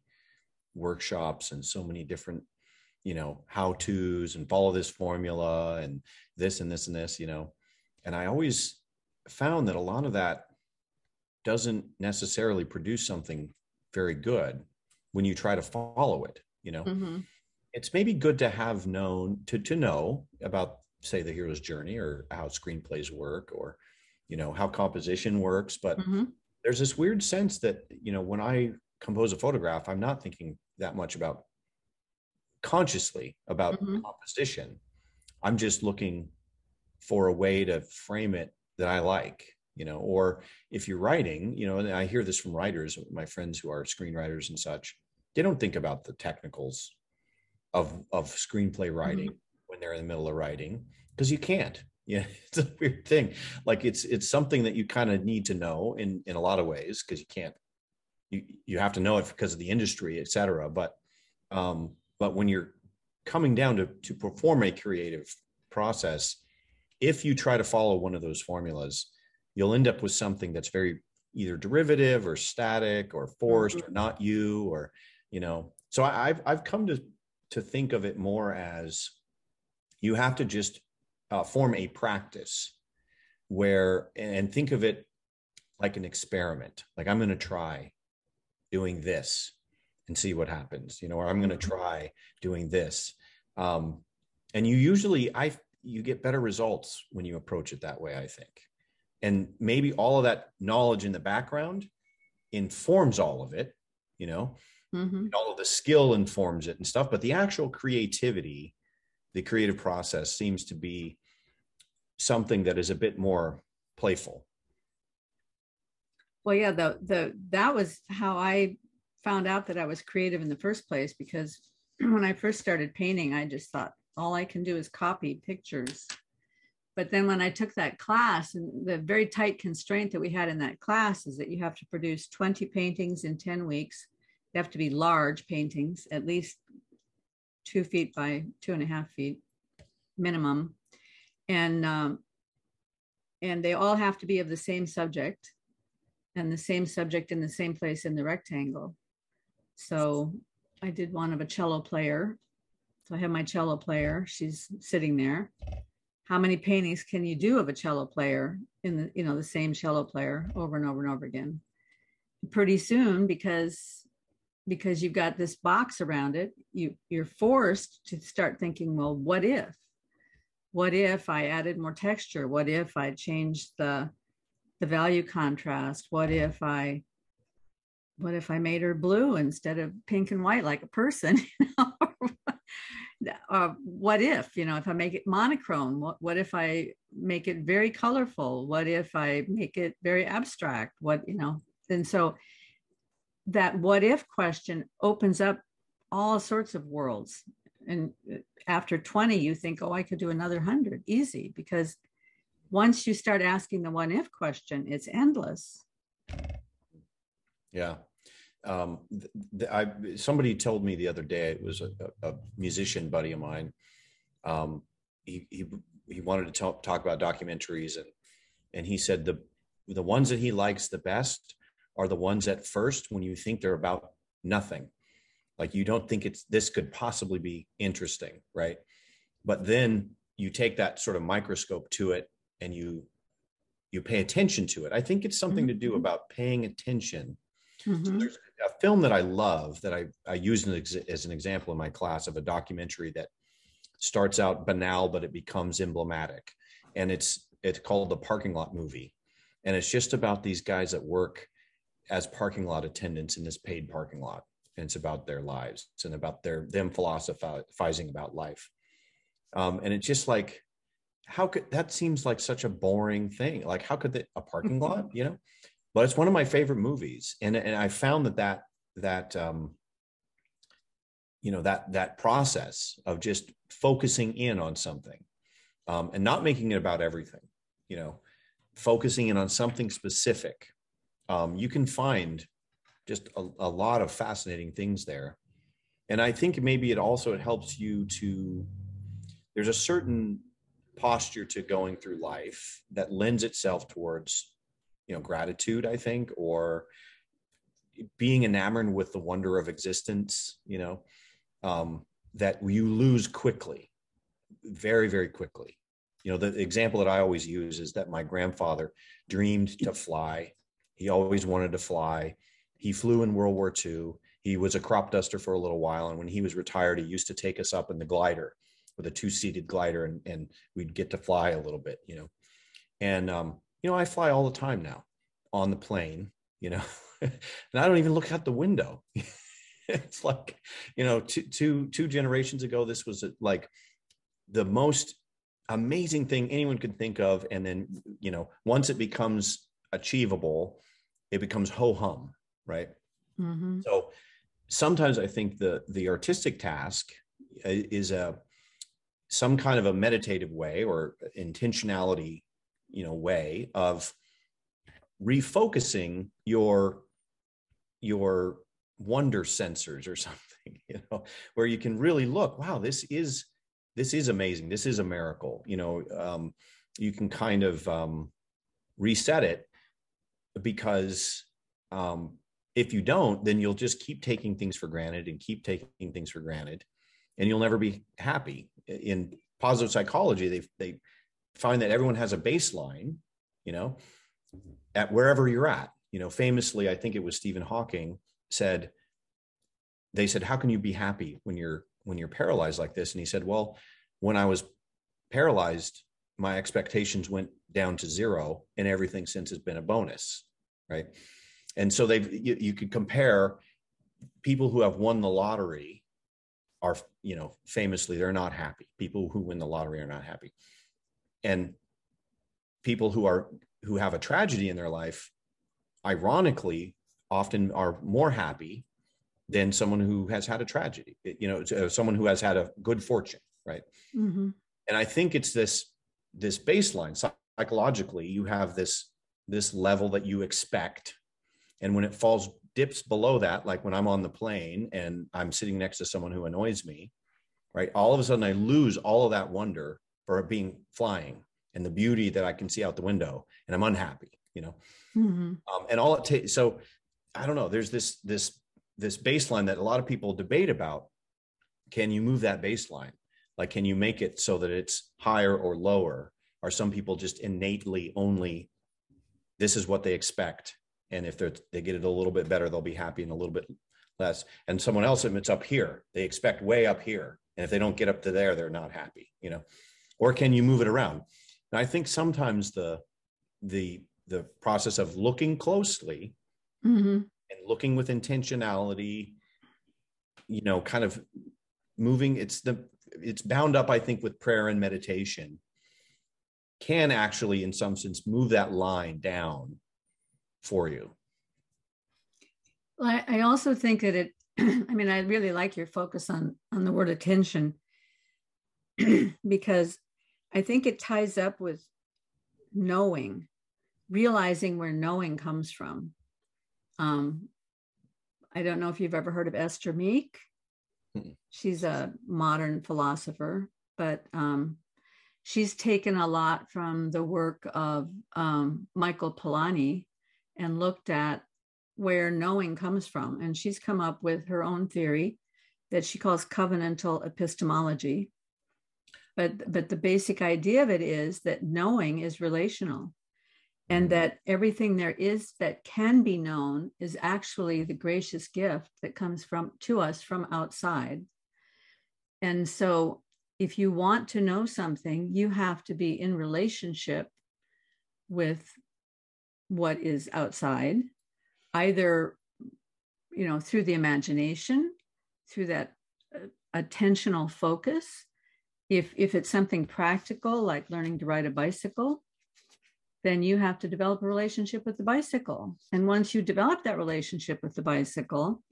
workshops and so many different, you know, how-tos, and follow this formula and this and this and this, you know. And I always found that a lot of that doesn't necessarily produce something very good when you try to follow it, you know. It's maybe good to have known, to know about, say, the hero's journey, or how screenplays work, or, you know, how composition works. But there's this weird sense that, you know, when I compose a photograph, I'm not thinking that much about, consciously about composition. I'm just looking for a way to frame it that I like, or if you're writing, and I hear this from writers, my friends who are screenwriters and such, they don't think about the technicals of screenplay writing when they're in the middle of writing, because you can't. Yeah, it's a weird thing. Like it's something that you kind of need to know in a lot of ways, because you can't. You have to know it because of the industry, et cetera. But when you're coming down to perform a creative process, if you try to follow one of those formulas, you'll end up with something that's very either derivative or static or forced or not you, or So I've come to think of it more as you have to just form a practice and think of it like an experiment. Like, I'm going to try doing this and see what happens, or I'm going to try doing this. And you usually, you get better results when you approach it that way, I think. And maybe all of that knowledge in the background informs all of it, all of the skill informs it and stuff, but the actual creativity, the creative process seems to be something that is a bit more playful. Well, yeah, that was how I found out that I was creative in the first place, because when I first started painting, I just thought all I can do is copy pictures. But then when I took that class, and the very tight constraint that we had in that class is that you have to produce 20 paintings in 10 weeks. They have to be large paintings, at least 2 feet by 2.5 feet minimum. And they all have to be of the same subject, and the same subject in the same place in the rectangle. So I did one of a cello player. So I have my cello player. She's sitting there. How many paintings can you do of a cello player in the same cello player over and over and over again? Pretty soon, because you've got this box around it, you're forced to start thinking, well, what if I added more texture? What if I changed the value contrast? What if I made her blue instead of pink and white like a person? What if I make it monochrome? What if I make it very colorful? What if I make it very abstract? And so that what if question opens up all sorts of worlds. And after 20, you think, oh, I could do another 100 easy, because once you start asking the what if question, it's endless. Yeah. Somebody told me the other day, it was a musician buddy of mine. He wanted to talk about documentaries, and he said the ones that he likes the best are the ones at first when you think they're about nothing, like you don't think this could possibly be interesting, right? But then you take that sort of microscope to it and you pay attention to it. I think it's something to do about paying attention. So there's a film that I love that I used as an example in my class of a documentary that starts out banal, but it becomes emblematic. And it's called The Parking Lot Movie. And it's just about these guys that work as parking lot attendants in this paid parking lot. And it's about their lives and about them philosophizing about life. And it's just like, that seems like such a boring thing. Like, how could a parking lot, But it's one of my favorite movies, and I found that process of just focusing in on something, and not making it about everything, focusing in on something specific. You can find just a lot of fascinating things there, and I think maybe it helps you to. There's a certain posture to going through life that lends itself towards gratitude, I think, or being enamored with the wonder of existence, that you lose quickly, very, very quickly. The example that I always use is that my grandfather dreamed to fly. He always wanted to fly. He flew in World War II. He was a crop duster for a little while. And when he was retired, he used to take us up in the glider, with a 2-seated glider, and we'd get to fly a little bit, and, I fly all the time now on the plane, and I don't even look out the window. It's like, two generations ago, this was like the most amazing thing anyone could think of. And then, once it becomes achievable, it becomes ho-hum, right? Mm-hmm. So sometimes I think the artistic task is some kind of a meditative way or intentionality, way of refocusing your wonder sensors or something, where you can really look, wow, this is amazing. This is a miracle. You can kind of reset it, because if you don't, then you'll just keep taking things for granted and keep taking things for granted, and you'll never be happy. In positive psychology, they find that everyone has a baseline, at wherever you're at. Famously, I think it was Stephen Hawking they said, how can you be happy when you're paralyzed like this? And he said, well, when I was paralyzed, my expectations went down to zero, and everything since has been a bonus, right? And so you could compare people who have won the lottery are, famously, they're not happy. People who win the lottery are not happy. And people who have a tragedy in their life, ironically, often are more happy than someone who has had a tragedy, someone who has had a good fortune, right? Mm-hmm. And I think it's this baseline. Psychologically, you have this level that you expect. And when it dips below that, like when I'm on the plane and I'm sitting next to someone who annoys me, right? All of a sudden I lose all of that wonder for flying and the beauty that I can see out the window, and I'm unhappy, Mm-hmm. And all it takes. So I don't know, there's this baseline that a lot of people debate about. Can you move that baseline? Like, can you make it so that it's higher or lower? Are some people just innately only, this is what they expect, and if they get it a little bit better, they'll be happy, and a little bit less. And someone else, it's up here. They expect way up here, and if they don't get up to there, they're not happy. Or can you move it around? And I think sometimes the process of looking closely, Mm-hmm. and looking with intentionality, kind of moving, it's bound up, I think, with prayer and meditation, can actually, in some sense, move that line down for you. Well, I also think that I really like your focus on the word attention, because I think it ties up with knowing, realizing where knowing comes from. I don't know if you've ever heard of Esther Meek. She's a modern philosopher, but she's taken a lot from the work of Michael Polanyi and looked at where knowing comes from. And she's come up with her own theory that she calls covenantal epistemology. But the basic idea of it is that knowing is relational, and that everything there is that can be known is actually the gracious gift that comes to us from outside. And so if you want to know something, you have to be in relationship with what is outside, either, through the imagination, through that attentional focus. If it's something practical, like learning to ride a bicycle, then you have to develop a relationship with the bicycle. And once you develop that relationship with the bicycle,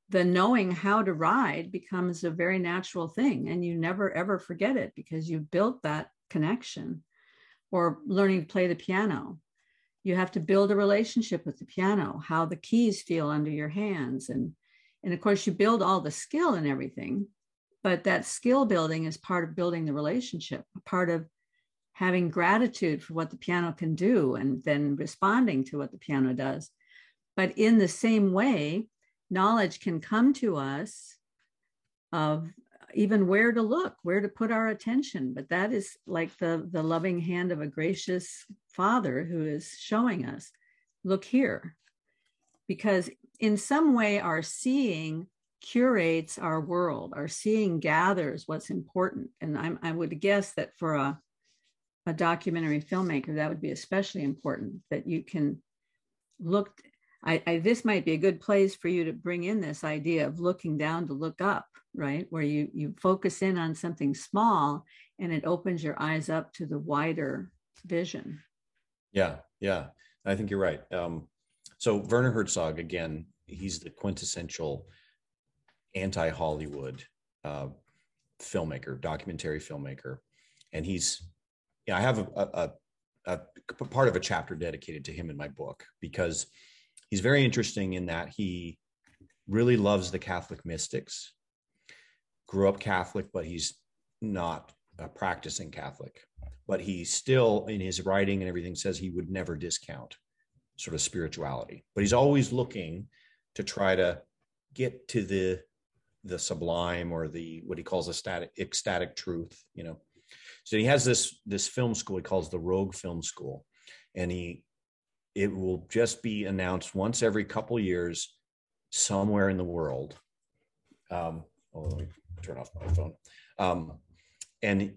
the knowing how to ride becomes a very natural thing, and you never, ever forget it because you built that connection. Or learning to play the piano. You have to build a relationship with the piano, how the keys feel under your hands. And of course, you build all the skill and everything, but that skill building is part of building the relationship, part of having gratitude for what the piano can do, and then responding to what the piano does. But in the same way, knowledge can come to us of even where to look, where to put our attention. But that is like the loving hand of a gracious Father who is showing us, look here. Because in some way, our seeing curates our world. Our seeing gathers what's important. And I would guess that for a documentary filmmaker, that would be especially important, that you can look. This might be a good place for you to bring in this idea of looking down to look up, right? Where you focus in on something small and it opens your eyes up to the wider vision. Yeah, yeah, I think you're right. So Werner Herzog, again, he's the quintessential anti-Hollywood filmmaker, documentary filmmaker, and I have a part of a chapter dedicated to him in my book, because he's very interesting in that he really loves the Catholic mystics, grew up Catholic, but he's not a practicing Catholic, but he still, in his writing and everything, says he would never discount sort of spirituality, but he's always looking to try to get to the sublime, or the what he calls ecstatic truth, So he has this film school he calls the Rogue Film School, and it will just be announced once every couple years somewhere in the world. Let me turn off my phone. And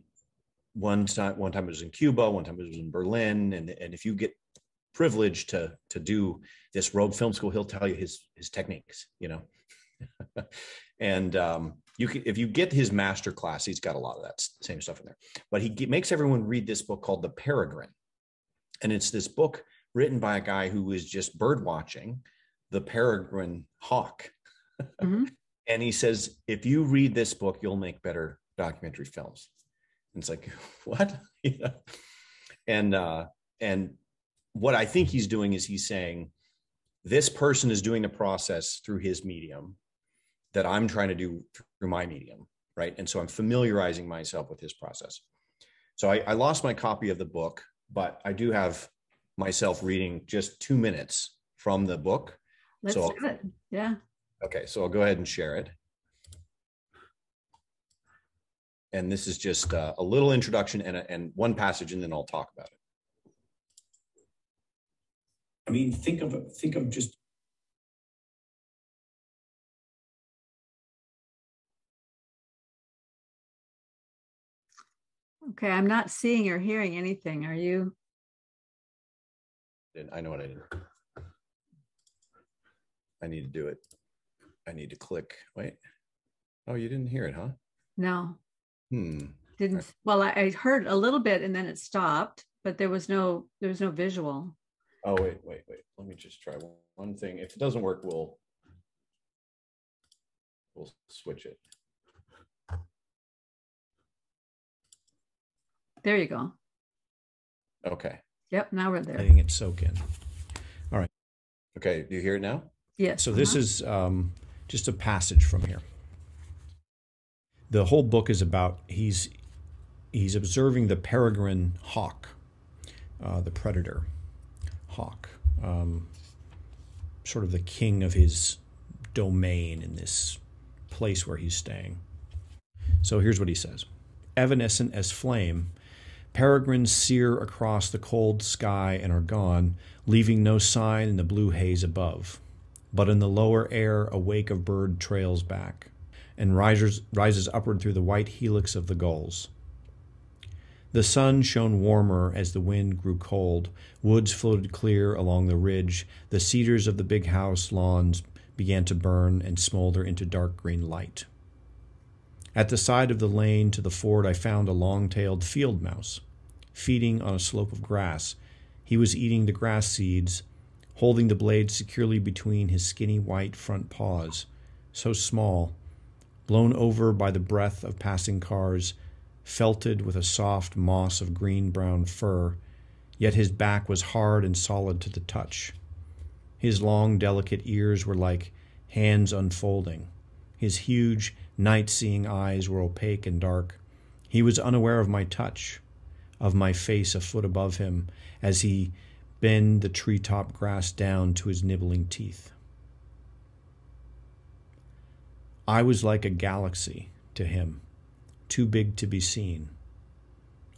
one time it was in Cuba, one time it was in Berlin, and if you get privileged to do this Rogue Film School, he'll tell you his techniques, and if you get his master class, he's got a lot of that same stuff in there. But he makes everyone read this book called The Peregrine, and it's this book written by a guy who is just bird watching the peregrine hawk. Mm-hmm. And he says, if you read this book, you'll make better documentary films. And it's like, what? And what I think he's doing is he's saying, this person is doing the process through his medium that I'm trying to do through my medium, right? And so I'm familiarizing myself with his process. So I lost my copy of the book, but I do have myself reading just 2 minutes from the book. Let's do it. Yeah. Okay, so I'll go ahead and share it. And this is just a little introduction and one passage, and then I'll talk about it. I mean, think of just. Okay, I'm not seeing or hearing anything. Are you? I know what I did. I need to do it. I need to click. Wait. Oh, you didn't hear it, huh? No. Didn't. Well, I heard a little bit and then it stopped, but there was no visual. Oh, wait. Let me just try one thing. If it doesn't work, we'll switch it. There you go. Okay. Yep, now we're there. Letting it soak in. All right. Okay, do you hear it now? Yes. So this is just a passage from here. The whole book is about he's observing the peregrine hawk, the predator hawk, sort of the king of his domain in this place where he's staying. So here's what he says. Evanescent as flame, peregrines sear across the cold sky and are gone, leaving no sign in the blue haze above. But in the lower air a wake of bird trails back, and rises upward through the white helix of the gulls. The sun shone warmer as the wind grew cold. Woods floated clear along the ridge. The cedars of the big house lawns began to burn and smolder into dark green light. At the side of the lane to the ford I found a long-tailed field mouse, feeding on a slope of grass. He was eating the grass seeds, holding the blade securely between his skinny white front paws, so small, blown over by the breath of passing cars, felted with a soft moss of green-brown fur, yet his back was hard and solid to the touch. His long, delicate ears were like hands unfolding. His huge, night-seeing eyes were opaque and dark. He was unaware of my touch, of my face a foot above him, as he bent the treetop grass down to his nibbling teeth. I was like a galaxy to him, too big to be seen.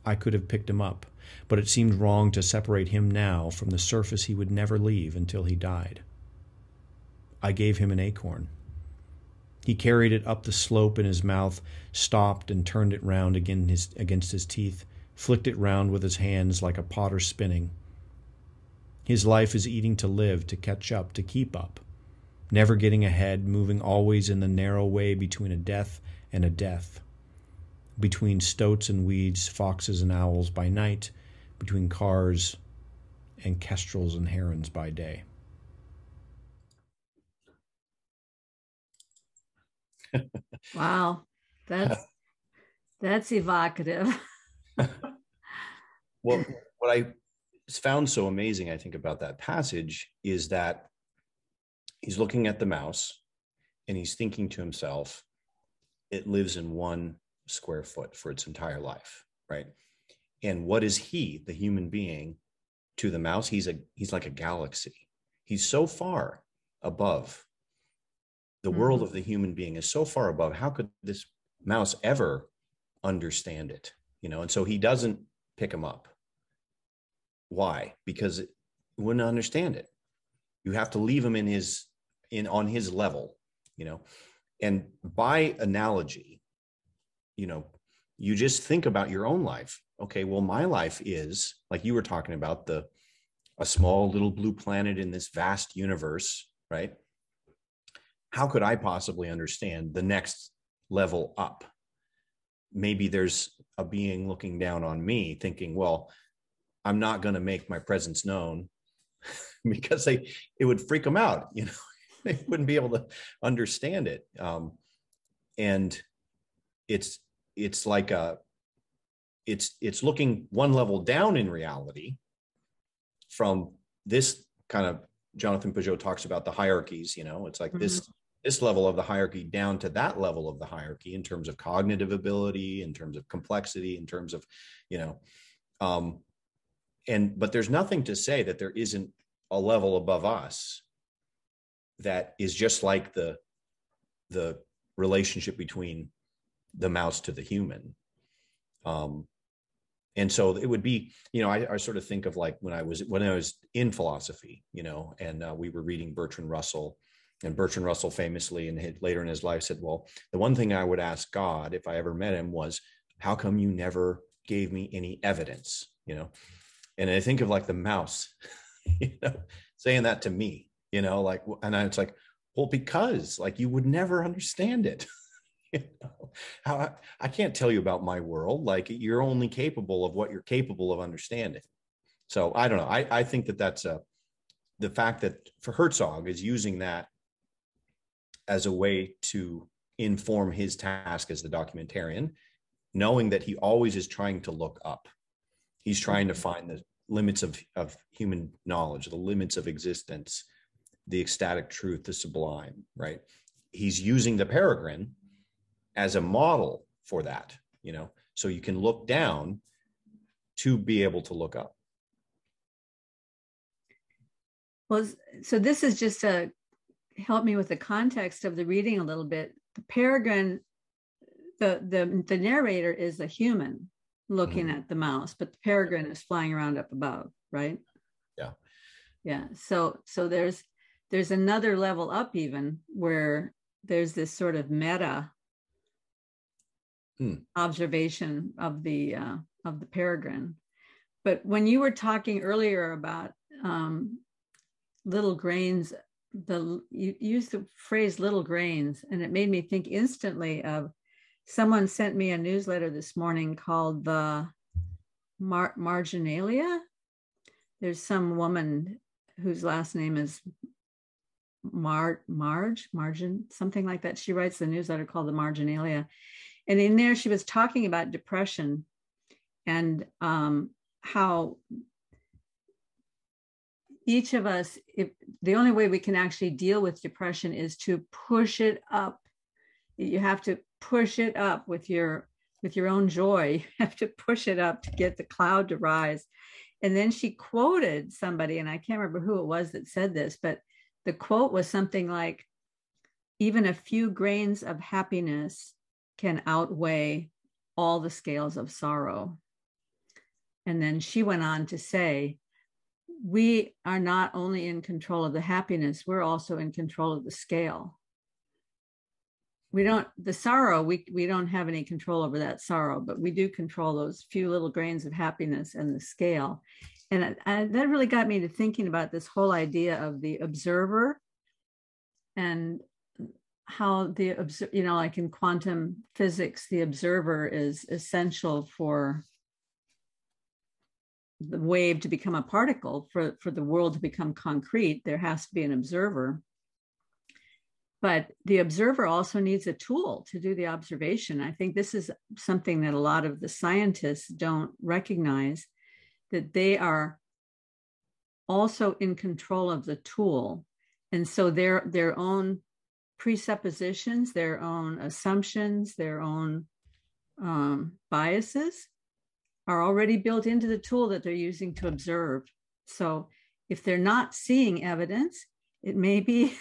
I could have picked him up, but it seemed wrong to separate him now from the surface he would never leave until he died. I gave him an acorn. He carried it up the slope in his mouth, stopped and turned it round against his teeth, flicked it round with his hands like a potter spinning. His life is eating to live, to catch up, to keep up, never getting ahead, moving always in the narrow way between a death and a death. between stoats and weeds, foxes and owls by night, between cars and kestrels and herons by day. Wow, that's evocative. Well, what I found so amazing, I think, about that passage is that he's looking at the mouse and he's thinking to himself, it lives in 1 square foot for its entire life, right? And what is he, the human being, to the mouse? He's like a galaxy. He's so far above. The world of the human being is so far above. How could this mouse ever understand it? And so he doesn't pick him up. Why? Because it wouldn't understand it. You have to leave him on his level, and by analogy, you just think about your own life. Okay, well, my life is, like you were talking about, a small little blue planet in this vast universe, right? How could I possibly understand the next level up? Maybe there's a being looking down on me thinking, well, I'm not going to make my presence known because it would freak them out. They wouldn't be able to understand it. And it's like it's looking one level down in reality from this kind of, Jonathan Pageau talks about the hierarchies, it's like this level of the hierarchy down to that level of the hierarchy in terms of cognitive ability, in terms of complexity, in terms of, but there's nothing to say that there isn't a level above us that is just like the relationship between the mouse to the human. And so it would be, I sort of think of like when I was in philosophy, and we were reading Bertrand Russell, and Bertrand Russell famously, and later in his life said, well, the one thing I would ask God if I ever met him was, how come you never gave me any evidence? And I think of like the mouse, saying that to me, and it's like, well, because like you would never understand it. How I can't tell you about my world. Like you're only capable of what you're capable of understanding. So I don't know. I think that's the fact that for Herzog is using that as a way to inform his task as the documentarian, knowing that he always is trying to look up. He's trying to find the limits of human knowledge, the limits of existence, the ecstatic truth, the sublime, right? He's using the peregrine as a model for that, so you can look down to be able to look up. Well, so this is just to help me with the context of the reading a little bit. The peregrine, the narrator is a human looking at the mouse, but the peregrine is flying around up above, right? Yeah. So there's another level up even where there's this sort of meta observation of the peregrine. But when you were talking earlier about little grains, you used the phrase little grains, and it made me think instantly of someone sent me a newsletter this morning called the Marginalia. There's some woman whose last name is Margin, something like that. She writes the newsletter called the Marginalia. And in there, she was talking about depression and how each of us, the only way we can actually deal with depression is to push it up. You have to push it up with your own joy. You have to push it up to get the cloud to rise. And then she quoted somebody, and I can't remember who it was that said this, but the quote was something like, even a few grains of happiness can outweigh all the scales of sorrow. And then she went on to say, we are not only in control of the happiness, we're also in control of the scale. The sorrow, we don't have any control over that sorrow, but we do control those few little grains of happiness and the scale. And that really got me to thinking about this whole idea of the observer and the like in quantum physics, the observer is essential for the wave to become a particle, for the world to become concrete. There has to be an observer. But the observer also needs a tool to do the observation. I think this is something that a lot of the scientists don't recognize, that they are also in control of the tool. And so their own presuppositions, their own assumptions, their own biases are already built into the tool that they're using to observe. So if they're not seeing evidence, it may be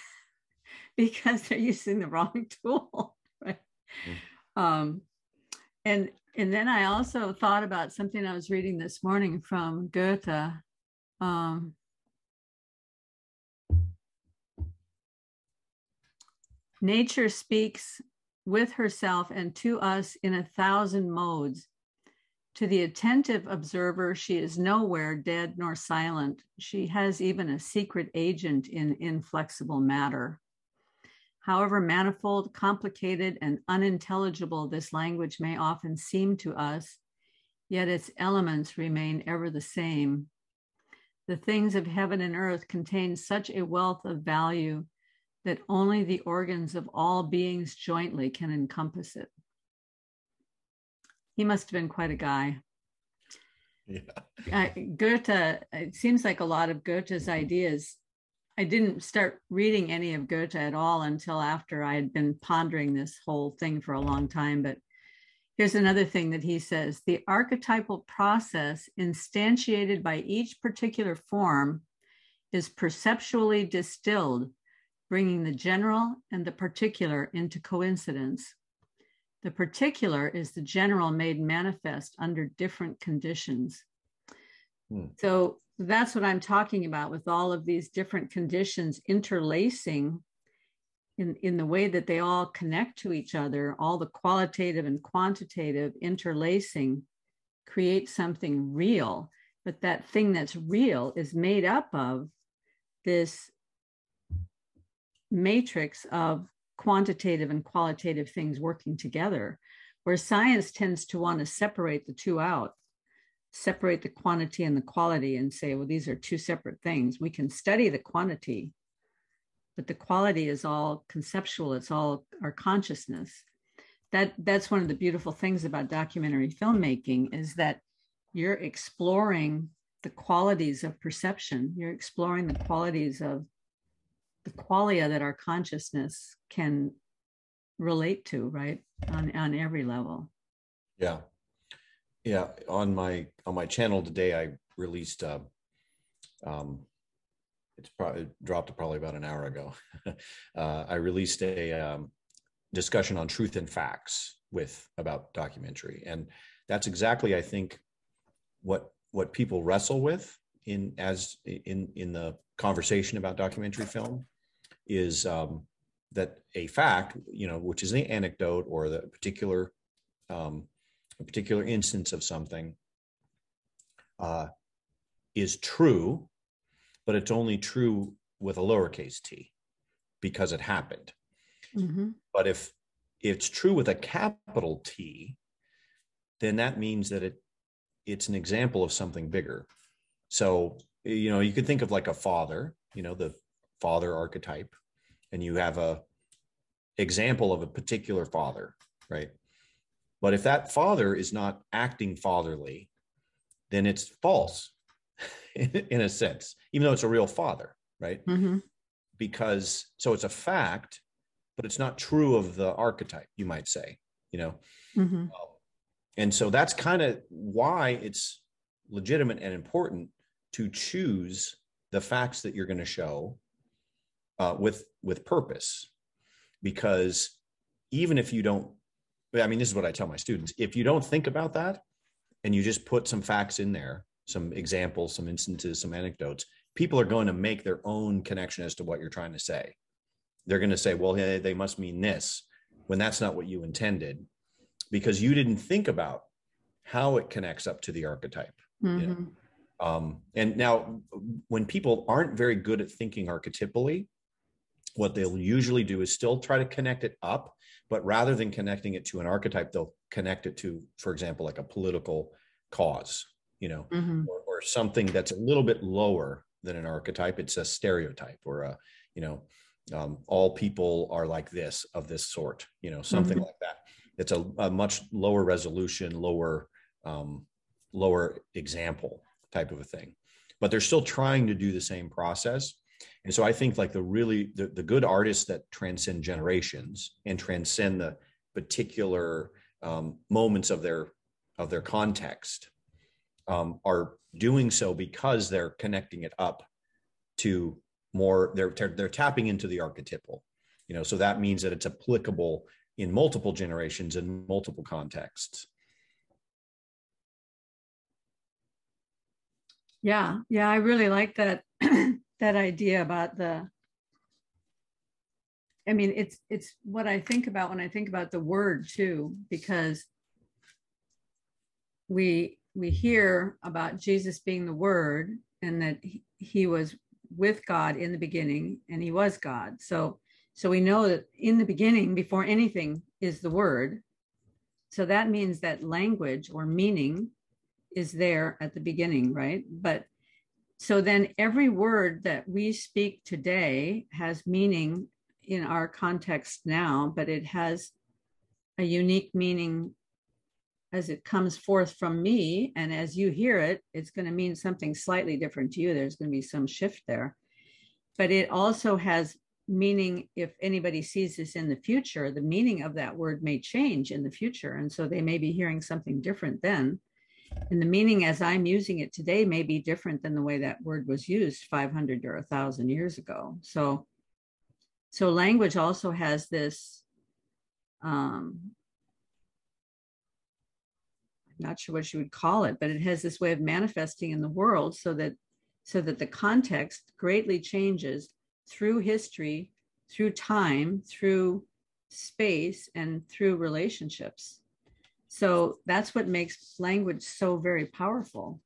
because they're using the wrong tool, right? And then I also thought about something I was reading this morning from Goethe. Nature speaks with herself and to us in 1,000 modes. To the attentive observer, she is nowhere dead nor silent. She has even a secret agent in inflexible matter. However manifold, complicated, and unintelligible this language may often seem to us, yet its elements remain ever the same. The things of heaven and earth contain such a wealth of value that only the organs of all beings jointly can encompass it. He must have been quite a guy. Yeah. Goethe, it seems like a lot of Goethe's ideas, I didn't start reading any of Goethe at all until after I had been pondering this whole thing for a long time. But here's another thing that he says: the archetypal process instantiated by each particular form is perceptually distilled, bringing the general and the particular into coincidence. The particular is the general made manifest under different conditions. So that's what I'm talking about, with all of these different conditions interlacing in the way that they all connect to each other. All the qualitative and quantitative interlacing create something real. But that thing that's real is made up of this matrix of quantitative and qualitative things working together, where science tends to want to separate the two out, separate the quantity and the quality, and say, well, these are two separate things. We can study the quantity, but the quality is all conceptual. It's all our consciousness. That's one of the beautiful things about documentary filmmaking, is that you're exploring the qualities of perception. You're exploring the qualities of the qualia that our consciousness can relate to, right? On every level. Yeah. On my channel today, I released it's probably dropped probably about an hour ago. I released a discussion on truth and facts about documentary, and that's exactly, I think, what people wrestle with in the conversation about documentary film is that a fact, which is the anecdote or the particular instance of something, is true, but it's only true with a lowercase t because it happened. Mm-hmm. But if it's true with a capital T, then that means that it's an example of something bigger. So, you could think of like a father, the father archetype, and you have a example of a particular father, right? But if that father is not acting fatherly, then it's false in a sense, even though it's a real father, right? Mm-hmm. So it's a fact, but it's not true of the archetype, you might say, Mm-hmm. And so that's kind of why it's legitimate and important to choose the facts that you're going to show with purpose, because even if you don't, this is what I tell my students: if you don't think about that and you just put some facts in there, some examples, some instances, some anecdotes, people are going to make their own connection as to what you're trying to say. They're going to say, well, hey, they must mean this, when that's not what you intended, because you didn't think about how it connects up to the archetype. Mm-hmm. And now when people aren't very good at thinking archetypally, what they'll usually do is still try to connect it up, but rather than connecting it to an archetype, they'll connect it to, for example, like a political cause, or something that's a little bit lower than an archetype. It's a stereotype, or a, all people are like this, of this sort, something like that. It's a much lower resolution, lower example type of a thing, but they're still trying to do the same process. And so I think like the good artists that transcend generations and transcend the particular moments of their context are doing so because they're connecting it up to more, they're tapping into the archetypal, so that means that it's applicable in multiple generations and multiple contexts. Yeah, I really like that that idea about it's what I think about when I think about the word too, because we hear about Jesus being the Word, and that he was with God in the beginning, and he was God. So we know that in the beginning, before anything, is the Word. So that means that language or meaning is there at the beginning, right? But so then every word that we speak today has meaning in our context now, but it has a unique meaning as it comes forth from me. And as you hear it, it's going to mean something slightly different to you. There's going to be some shift there. But it also has meaning. If anybody sees this in the future, the meaning of that word may change in the future. And so they may be hearing something different then. And the meaning as I'm using it today may be different than the way that word was used 500 or 1,000 years ago. So language also has this, I'm not sure what you would call it, but it has this way of manifesting in the world so that the context greatly changes through history, through time, through space, and through relationships. So that's what makes language so very powerful,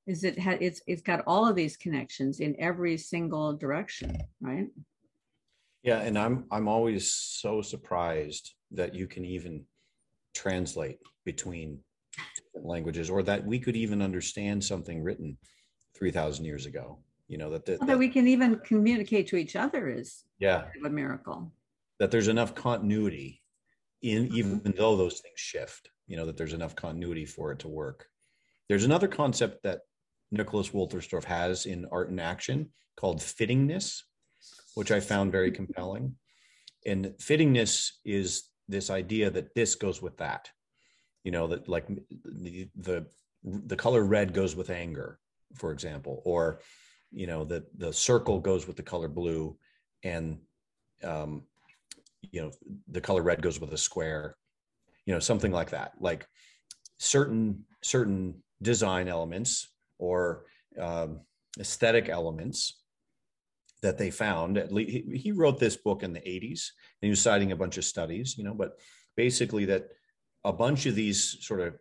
is it's got all of these connections in every single direction, right? Yeah, and I'm always so surprised that you can even translate between different languages, or that we could even understand something written 3,000 years ago. That we can even communicate to each other is a miracle. That there's enough continuity in, even though those things shift, that there's enough continuity for it to work. There's another concept that Nicholas Wolterstorff has in Art and Action called fittingness, which I found very compelling. And fittingness is this idea that this goes with that, that like the color red goes with anger, for example, or, the circle goes with the color blue, and, the color red goes with a square, something like that. Like certain design elements or aesthetic elements that they found. He wrote this book in the 80s, and he was citing a bunch of studies, but basically that a bunch of these sort of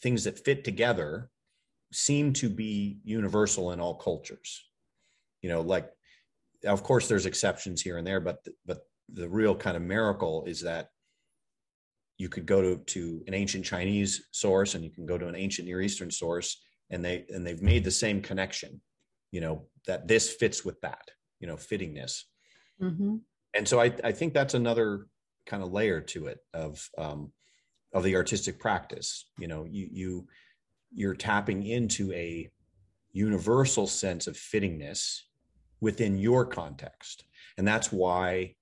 things that fit together seem to be universal in all cultures. Like, of course there's exceptions here and there, but the real kind of miracle is that you could go to an ancient Chinese source, and you can go to an ancient Near Eastern source, and they've made the same connection, that this fits with that, fittingness. Mm-hmm. And so I think that's another kind of layer to it of the artistic practice. You're tapping into a universal sense of fittingness within your context. And that's why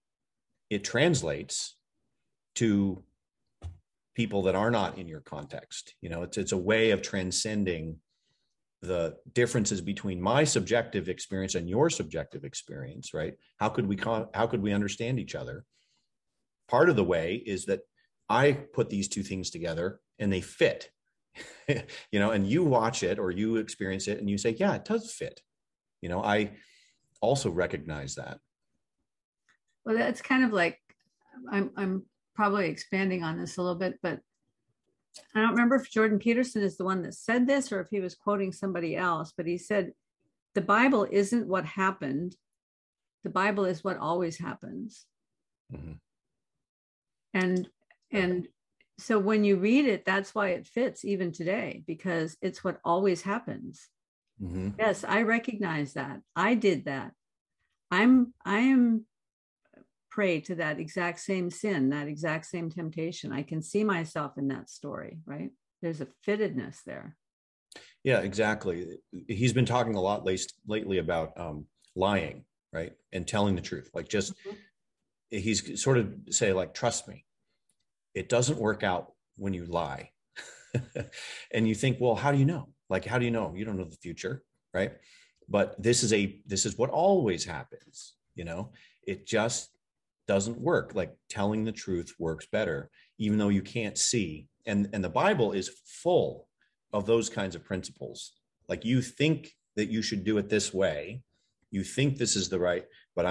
it translates to people that are not in your context. It's a way of transcending the differences between my subjective experience and your subjective experience, right? How could we understand each other? Part of the way is that I put these two things together and they fit, and you watch it or you experience it and you say, yeah, it does fit. I also recognize that. Well, that's kind of like, I'm probably expanding on this a little bit, but I don't remember if Jordan Peterson is the one that said this or if he was quoting somebody else, but he said, the Bible isn't what happened. The Bible is what always happens. Mhm. And so when you read it, that's why it fits even today, because it's what always happens. Mhm. Yes, I recognize that. I did that. I am prey to that exact same sin, that exact same temptation. I can see myself in that story, right? There's a fittedness there. Yeah, exactly. He's been talking a lot lately about lying, right? And telling the truth. Like just, he's sort of say like, trust me, it doesn't work out when you lie. And you think, well, how do you know? Like, how do you know? You don't know the future, right? But this is what always happens, you know? It just doesn't work. Like telling the truth works better, even though you can't see. And the Bible is full of those kinds of principles. Like you think that you should do it this way. You think this is the right, but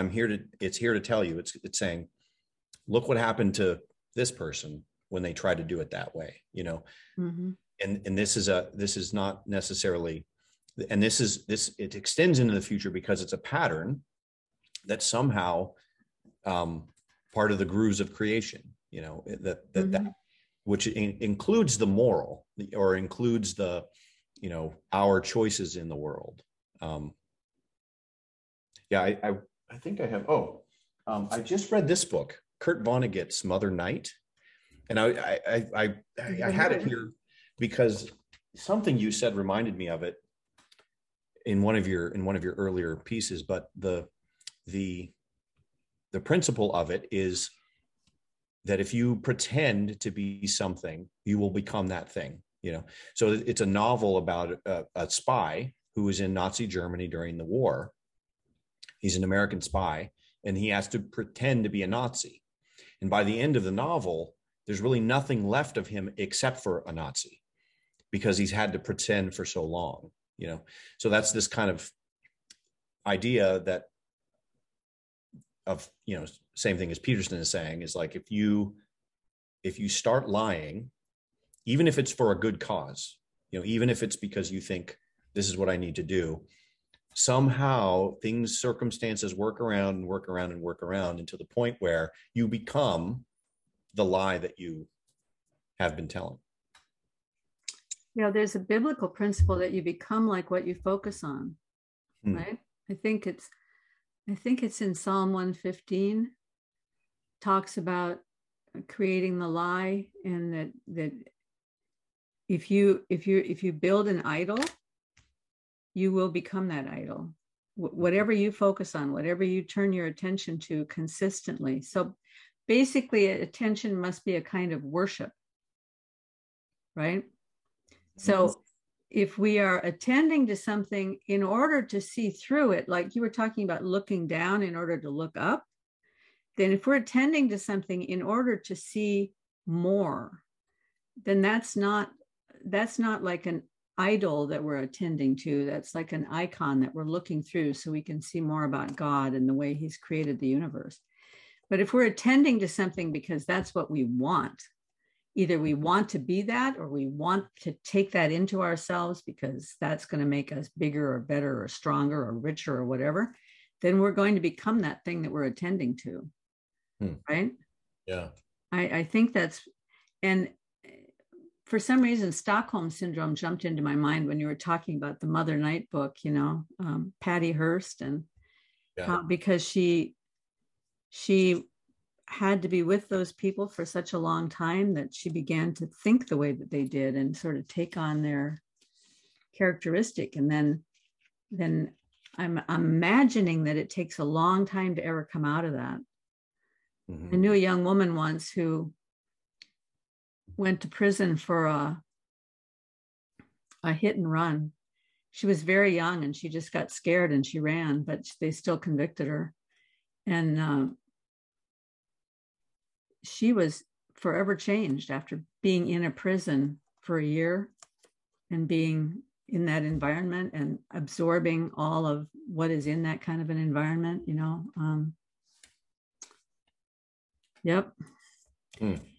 it's here to tell you, it's saying, look what happened to this person when they tried to do it that way, you know? Mm-hmm. And this is not necessarily, and it extends into the future because it's a pattern that's somehow part of the grooves of creation, you know, that which includes the moral, or includes the, you know, our choices in the world. I think I have. I just read this book, Kurt Vonnegut's Mother Night, and I had it here because something you said reminded me of it in one of your earlier pieces. But the principle of it is that if you pretend to be something, you will become that thing, you know? So it's a novel about a spy who was in Nazi Germany during the war. He's an American spy, and he has to pretend to be a Nazi. And by the end of the novel, there's really nothing left of him except for a Nazi, because he's had to pretend for so long, you know? So that's this kind of idea that of, you know, same thing as Peterson is saying, is like, if you start lying, even if it's for a good cause, you know, even if it's because you think this is what I need to do, somehow circumstances work around until the point where you become the lie that you have been telling. You know, there's a biblical principle that you become like what you focus on, right? I think it's in Psalm 115, talks about creating the lie, and that if you build an idol, you will become that idol. Whatever you focus on, whatever you turn your attention to consistently. So basically, attention must be a kind of worship, right? So if we are attending to something in order to see through it, like you were talking about looking down in order to look up, then if we're attending to something in order to see more, then that's not like an idol that we're attending to. That's like an icon that we're looking through so we can see more about God and the way he's created the universe. But if we're attending to something because that's what we want, either we want to be that, or we want to take that into ourselves because that's going to make us bigger or better or stronger or richer or whatever, then we're going to become that thing that we're attending to. Right? Yeah. I think that's, and for some reason, Stockholm Syndrome jumped into my mind when you were talking about the Mother Night book, you know, Patty Hearst, and how, because she had to be with those people for such a long time that she began to think the way that they did and sort of take on their characteristic. And then I'm imagining that it takes a long time to ever come out of that. I knew a young woman once who went to prison for a hit and run. She was very young and she just got scared and she ran, but they still convicted her. And she was forever changed after being in a prison for a year and being in that environment and absorbing all of what is in that kind of an environment, you know. Yep.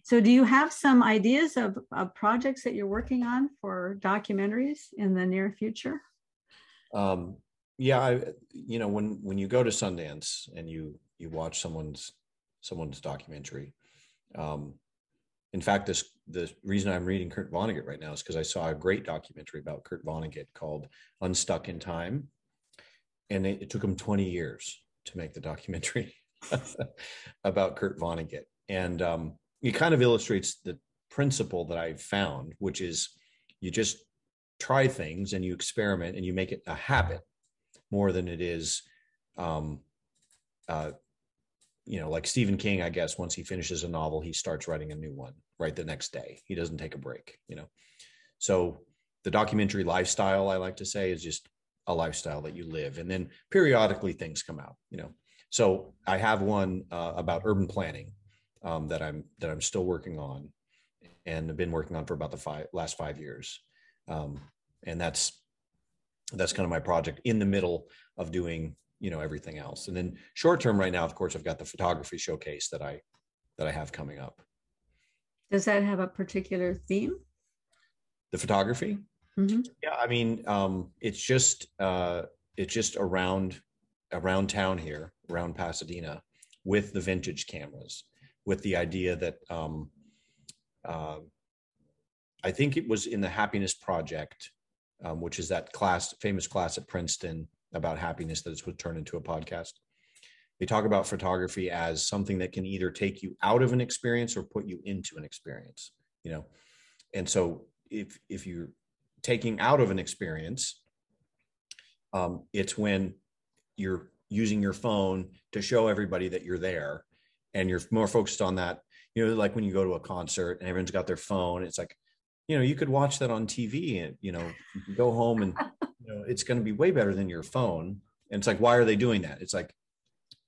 So do you have some ideas of projects that you're working on for documentaries in the near future? Yeah, when you go to Sundance and you watch someone's documentary, in fact, the reason I'm reading Kurt Vonnegut right now is because I saw a great documentary about Kurt Vonnegut called Unstuck in Time, and it took him 20 years to make the documentary about Kurt Vonnegut, and it kind of illustrates the principle that I've found, which is you just try things and you experiment and you make it a habit more than it is, like Stephen King, I guess, once he finishes a novel, he starts writing a new one right the next day. He doesn't take a break, So the documentary lifestyle, I like to say, is just a lifestyle that you live. And then periodically things come out, So I have one about urban planning that I'm still working on and have been working on for about the last 5 years. And that's kind of my project in the middle of doing, everything else. And then short term right now, of course, I've got the photography showcase that I have coming up. Does that have a particular theme? The photography? Mm-hmm. Yeah, I mean, it's just around town here, around Pasadena, with the vintage cameras, with the idea that I think it was in the Happiness Project, which is that famous class at Princeton about happiness that was turned into a podcast. They talk about photography as something that can either take you out of an experience or put you into an experience, And so if you're taking out of an experience, it's when you're using your phone to show everybody that you're there, and you're more focused on that, like when you go to a concert and everyone's got their phone, it's like, you could watch that on TV and, you could go home and, it's going to be way better than your phone. And it's like, why are they doing that? It's like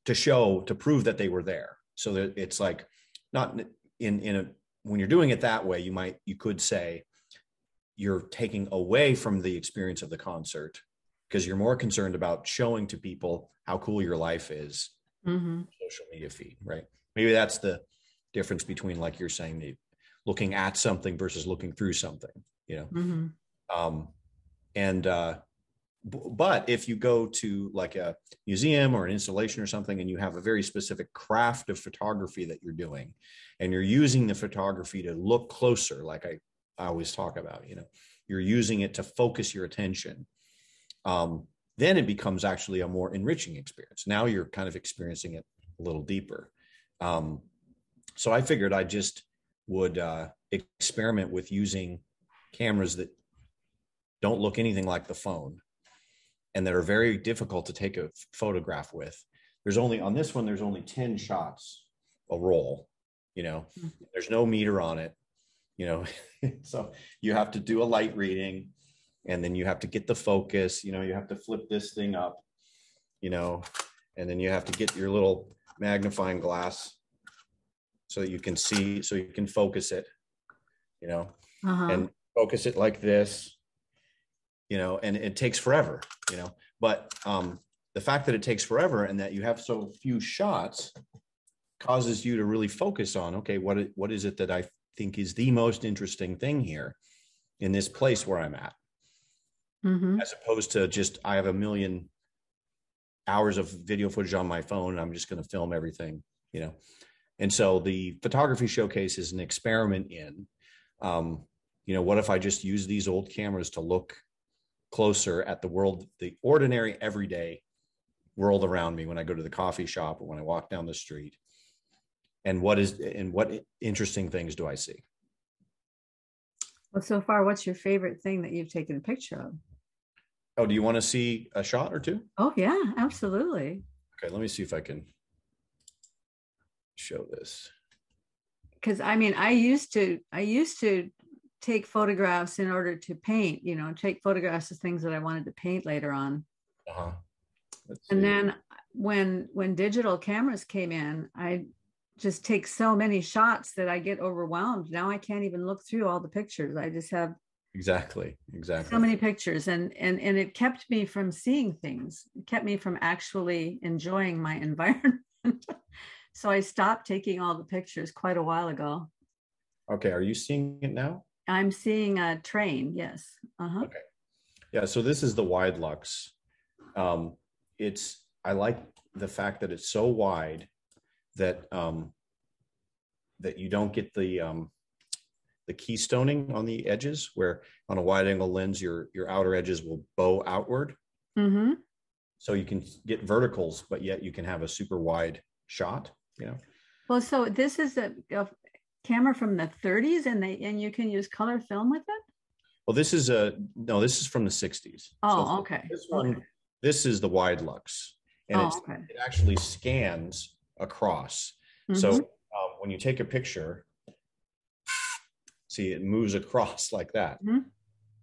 to prove that they were there. So that it's like not when you're doing it that way, you could say you're taking away from the experience of the concert because you're more concerned about showing to people how cool your life is. Mm-hmm. Social media feed, right? Maybe that's the difference between, like you're saying, looking at something versus looking through something, Mm-hmm. But if you go to like a museum or an installation or something, and you have a very specific craft of photography that you're doing, and you're using the photography to look closer, like I always talk about, you're using it to focus your attention, then it becomes actually a more enriching experience. Now you're kind of experiencing it a little deeper. So I figured I just would experiment with using cameras that don't look anything like the phone and that are very difficult to take a photograph with. On this one, there's only 10 shots a roll, there's no meter on it, so you have to do a light reading, and then you have to get the focus, you have to flip this thing up, and then you have to get your little magnifying glass so that you can see, so you can focus it, Uh-huh. and focus it like this, and it takes forever, but the fact that it takes forever and that you have so few shots causes you to really focus on, okay, what is it that I think is the most interesting thing here in this place where I'm at, Mm-hmm. as opposed to just, I have a million hours of video footage on my phone and I'm just going to film everything, And so the photography showcase is an experiment in, what if I just use these old cameras to look closer at the world, the ordinary, everyday world around me when I go to the coffee shop or when I walk down the street, and what interesting things do I see? Well, so far, what's your favorite thing that you've taken a picture of? Oh, do you want to see a shot or two? Oh, yeah, absolutely. Okay, let me see if I can show this. Because I mean, I used to take photographs in order to paint, take photographs of things that I wanted to paint later on. Uh-huh. And then when digital cameras came in, I just take so many shots that I get overwhelmed. Now I can't even look through all the pictures. I just have exactly so many pictures, and it kept me from seeing things. It kept me from actually enjoying my environment. So I stopped taking all the pictures quite a while ago. Okay, are you seeing it now? I'm seeing a train, yes. Uh-huh. Okay. Yeah, so this is the wide lux I like the fact that it's so wide that that you don't get the keystoning on the edges, where on a wide angle lens, your outer edges will bow outward. Mm-hmm. So you can get verticals, but yet you can have a super wide shot, you know? Well, so this is a camera from the 30s, and you can use color film with it? Well, this is from the 60s. Oh, so okay. This one, this is the wide lux, and it actually scans across. Mm-hmm. So when you take a picture, see, it moves across like that. Mm-hmm.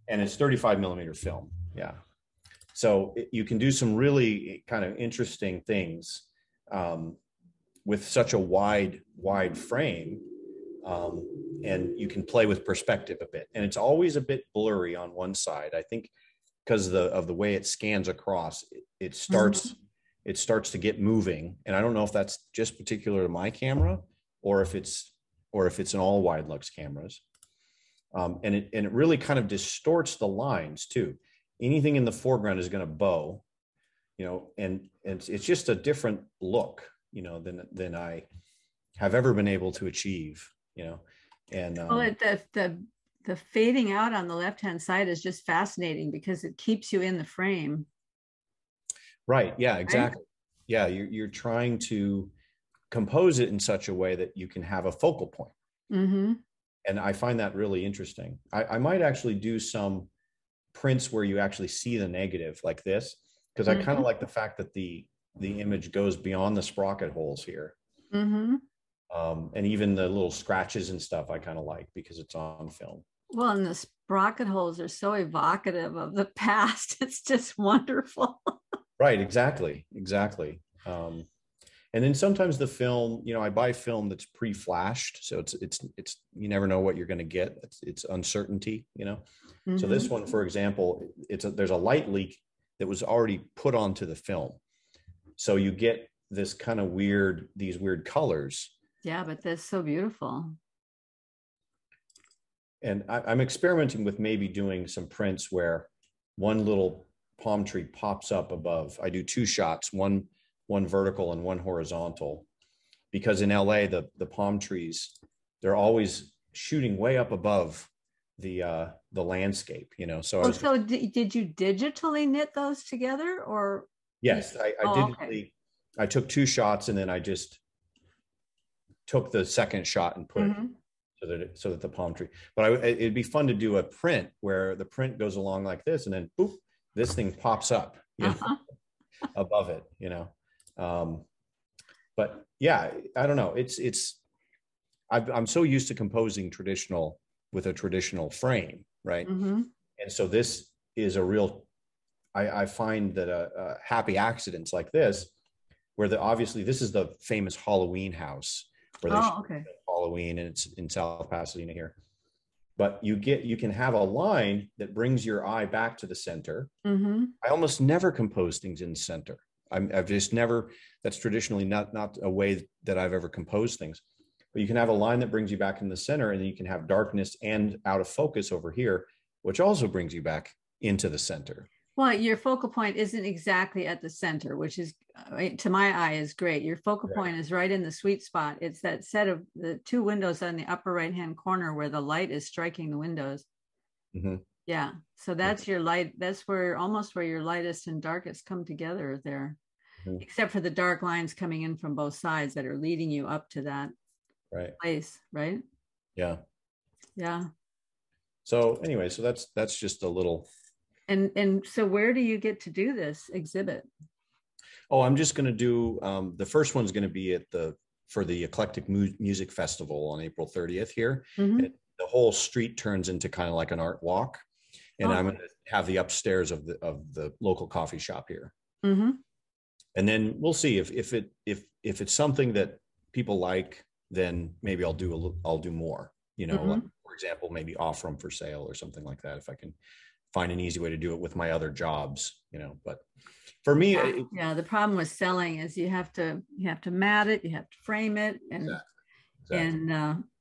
And it's 35 millimeter film. Yeah. So you can do some really kind of interesting things with such a wide frame. And you can play with perspective a bit. And it's always a bit blurry on one side, I think, because of the way it scans across. It starts to get moving. And I don't know if that's just particular to my camera or if it's in all wide lux cameras. And it really kind of distorts the lines too. Anything in the foreground is going to bow, you know, and it's just a different look, you know, than I have ever been able to achieve, you know. And well, the fading out on the left-hand side is just fascinating because it keeps you in the frame. Right. Yeah, exactly. Right? Yeah. You're trying to compose it in such a way that you can have a focal point. Mm-hmm. And I find that really interesting. I might actually do some prints where you actually see the negative like this, because I kind of like the fact that the image goes beyond the sprocket holes here. Mm-hmm. And even the little scratches and stuff I kind of like because it's on film. Well, and the sprocket holes are so evocative of the past. It's just wonderful. Right, exactly. And then sometimes the film, you know, I buy film that's pre-flashed, so it's you never know what you're going to get. It's uncertainty, you know. Mm-hmm. So this one, for example, there's a light leak that was already put onto the film, so you get this kind of these weird colors. Yeah, but that's so beautiful. And I'm experimenting with maybe doing some prints where one little palm tree pops up above. I do 2 shots, one vertical and one horizontal, because in LA, the palm trees, they're always shooting way up above the landscape, you know. So did you digitally knit those together, or? Yes, I digitally. Okay. I took 2 shots and then I just took the second shot and put it so that the palm tree. But it'd be fun to do a print where the print goes along like this, and then boop, this thing pops up, you know, above it, you know. But yeah, I don't know. I'm so used to composing with a traditional frame, right? Mm-hmm. And so this is a real, I find that a happy accidents like this, where obviously this is the famous Halloween house where they shoot Halloween, and it's in South Pasadena here. But you can have a line that brings your eye back to the center. Mm-hmm. I almost never compose things in center. I've just never, that's traditionally not a way that I've ever composed things. But you can have a line that brings you back in the center, and then you can have darkness and out of focus over here, which also brings you back into the center. Well, your focal point isn't exactly at the center, which is, to my eye, is great. Your focal point is right in the sweet spot. It's that set of the 2 windows on the upper right-hand corner where the light is striking the windows. Mm-hmm. Yeah. So that's your light. That's almost where your lightest and darkest come together there, except for the dark lines coming in from both sides that are leading you up to that place. Right. Yeah. Yeah. So anyway, so that's just a little. And so where do you get to do this exhibit? Oh, I'm just going to do, the first one's going to be for the Eclectic Music Festival on April 30th here. Mm-hmm. The whole street turns into kind of like an art walk. And I'm going to have the upstairs of the local coffee shop here. Mm-hmm. And then we'll see if it's something that people like, then maybe I'll do more, you know, like, for example, maybe offer them for sale or something like that, if I can find an easy way to do it with my other jobs, you know. But for me, the problem with selling is you have to mat it, you have to frame it, and exactly.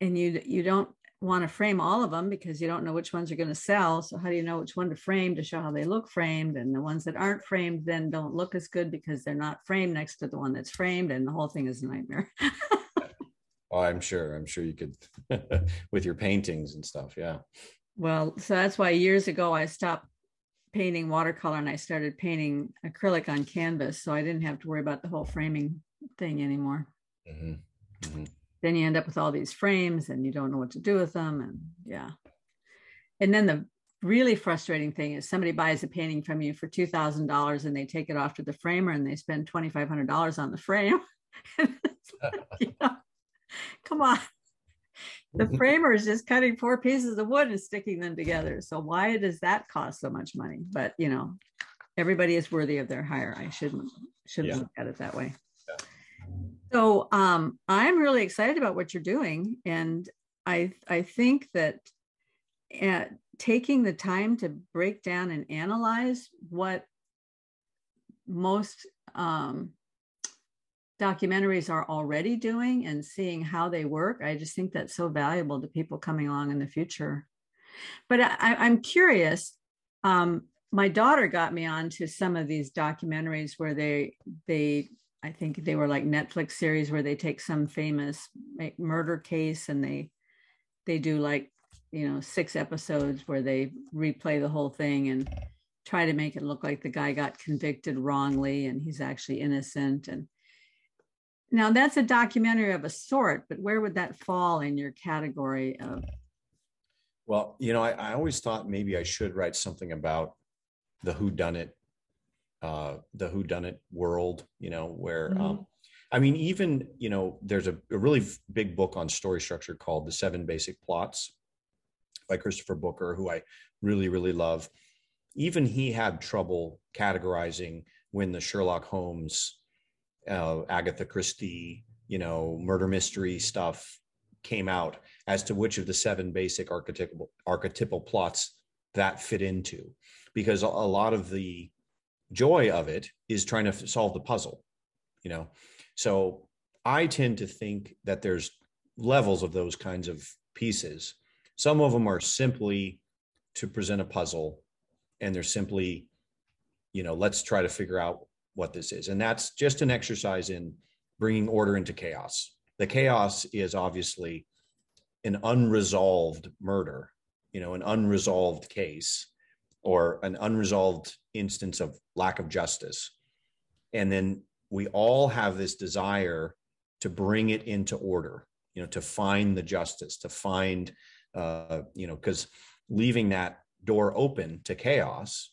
And you don't want to frame all of them because you don't know which ones are going to sell. So how do you know which one to frame to show how they look framed? And the ones that aren't framed then don't look as good because they're not framed next to the one that's framed, and the whole thing is a nightmare. Oh, I'm sure you could with your paintings and stuff. Yeah. Well, so that's why years ago I stopped painting watercolor and I started painting acrylic on canvas. So I didn't have to worry about the whole framing thing anymore. Mm-hmm. Mm-hmm. Then you end up with all these frames and you don't know what to do with them. And yeah. And then the really frustrating thing is somebody buys a painting from you for $2,000 and they take it off to the framer and they spend $2,500 on the frame. Come on. The framer is just cutting 4 pieces of wood and sticking them together. So why does that cost so much money? But everybody is worthy of their hire. I shouldn't look at it that way. Yeah. So I'm really excited about what you're doing. And I think that taking the time to break down and analyze what most documentaries are already doing and seeing how they work, I just think that's so valuable to people coming along in the future. But I'm curious. My daughter got me onto some of these documentaries where they I think they were like Netflix series where they take some famous murder case and they do like 6 episodes where they replay the whole thing and try to make it look like the guy got convicted wrongly and he's actually innocent. And now that's a documentary of a sort, but where would that fall in your category of? Well, I always thought maybe I should write something about the whodunit world, where, Mm-hmm. Even, there's a really big book on story structure called The 7 Basic Plots by Christopher Booker, who I really, really love. Even he had trouble categorizing when the Sherlock Holmes, Agatha Christie, murder mystery stuff came out as to which of the 7 basic archetypal plots that fit into, because a lot of the joy of it is trying to solve the puzzle, So I tend to think that there's levels of those kinds of pieces. Some of them are simply to present a puzzle, and they're simply, let's try to figure out what this is. And that's just an exercise in bringing order into chaos. The chaos is obviously an unresolved murder, an unresolved case or an unresolved instance of lack of justice. And then we all have this desire to bring it into order, to find the justice, to find, because leaving that door open to chaos,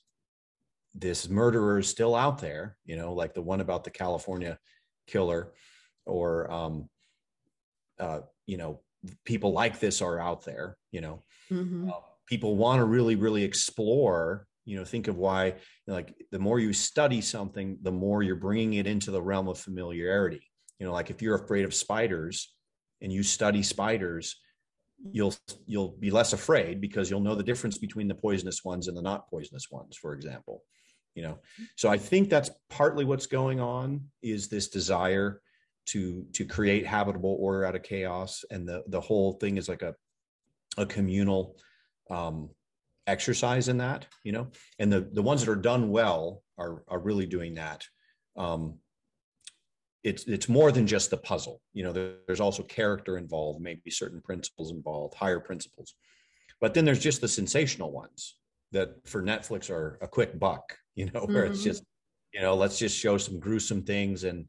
this murderer is still out there, like the one about the California killer, or, people like this are out there, Mm-hmm. People want to really, really explore, think of why, like the more you study something, the more you're bringing it into the realm of familiarity. Like if you're afraid of spiders and you study spiders, you'll be less afraid because you'll know the difference between the poisonous ones and the not poisonous ones, for example. So I think that's partly what's going on, is this desire to create habitable order out of chaos. And the whole thing is like a communal exercise in that, and the ones that are done well are really doing that. It's more than just the puzzle. There's also character involved, maybe certain principles involved, higher principles. But then there's just the sensational ones that for Netflix are a quick buck, where it's just, let's just show some gruesome things and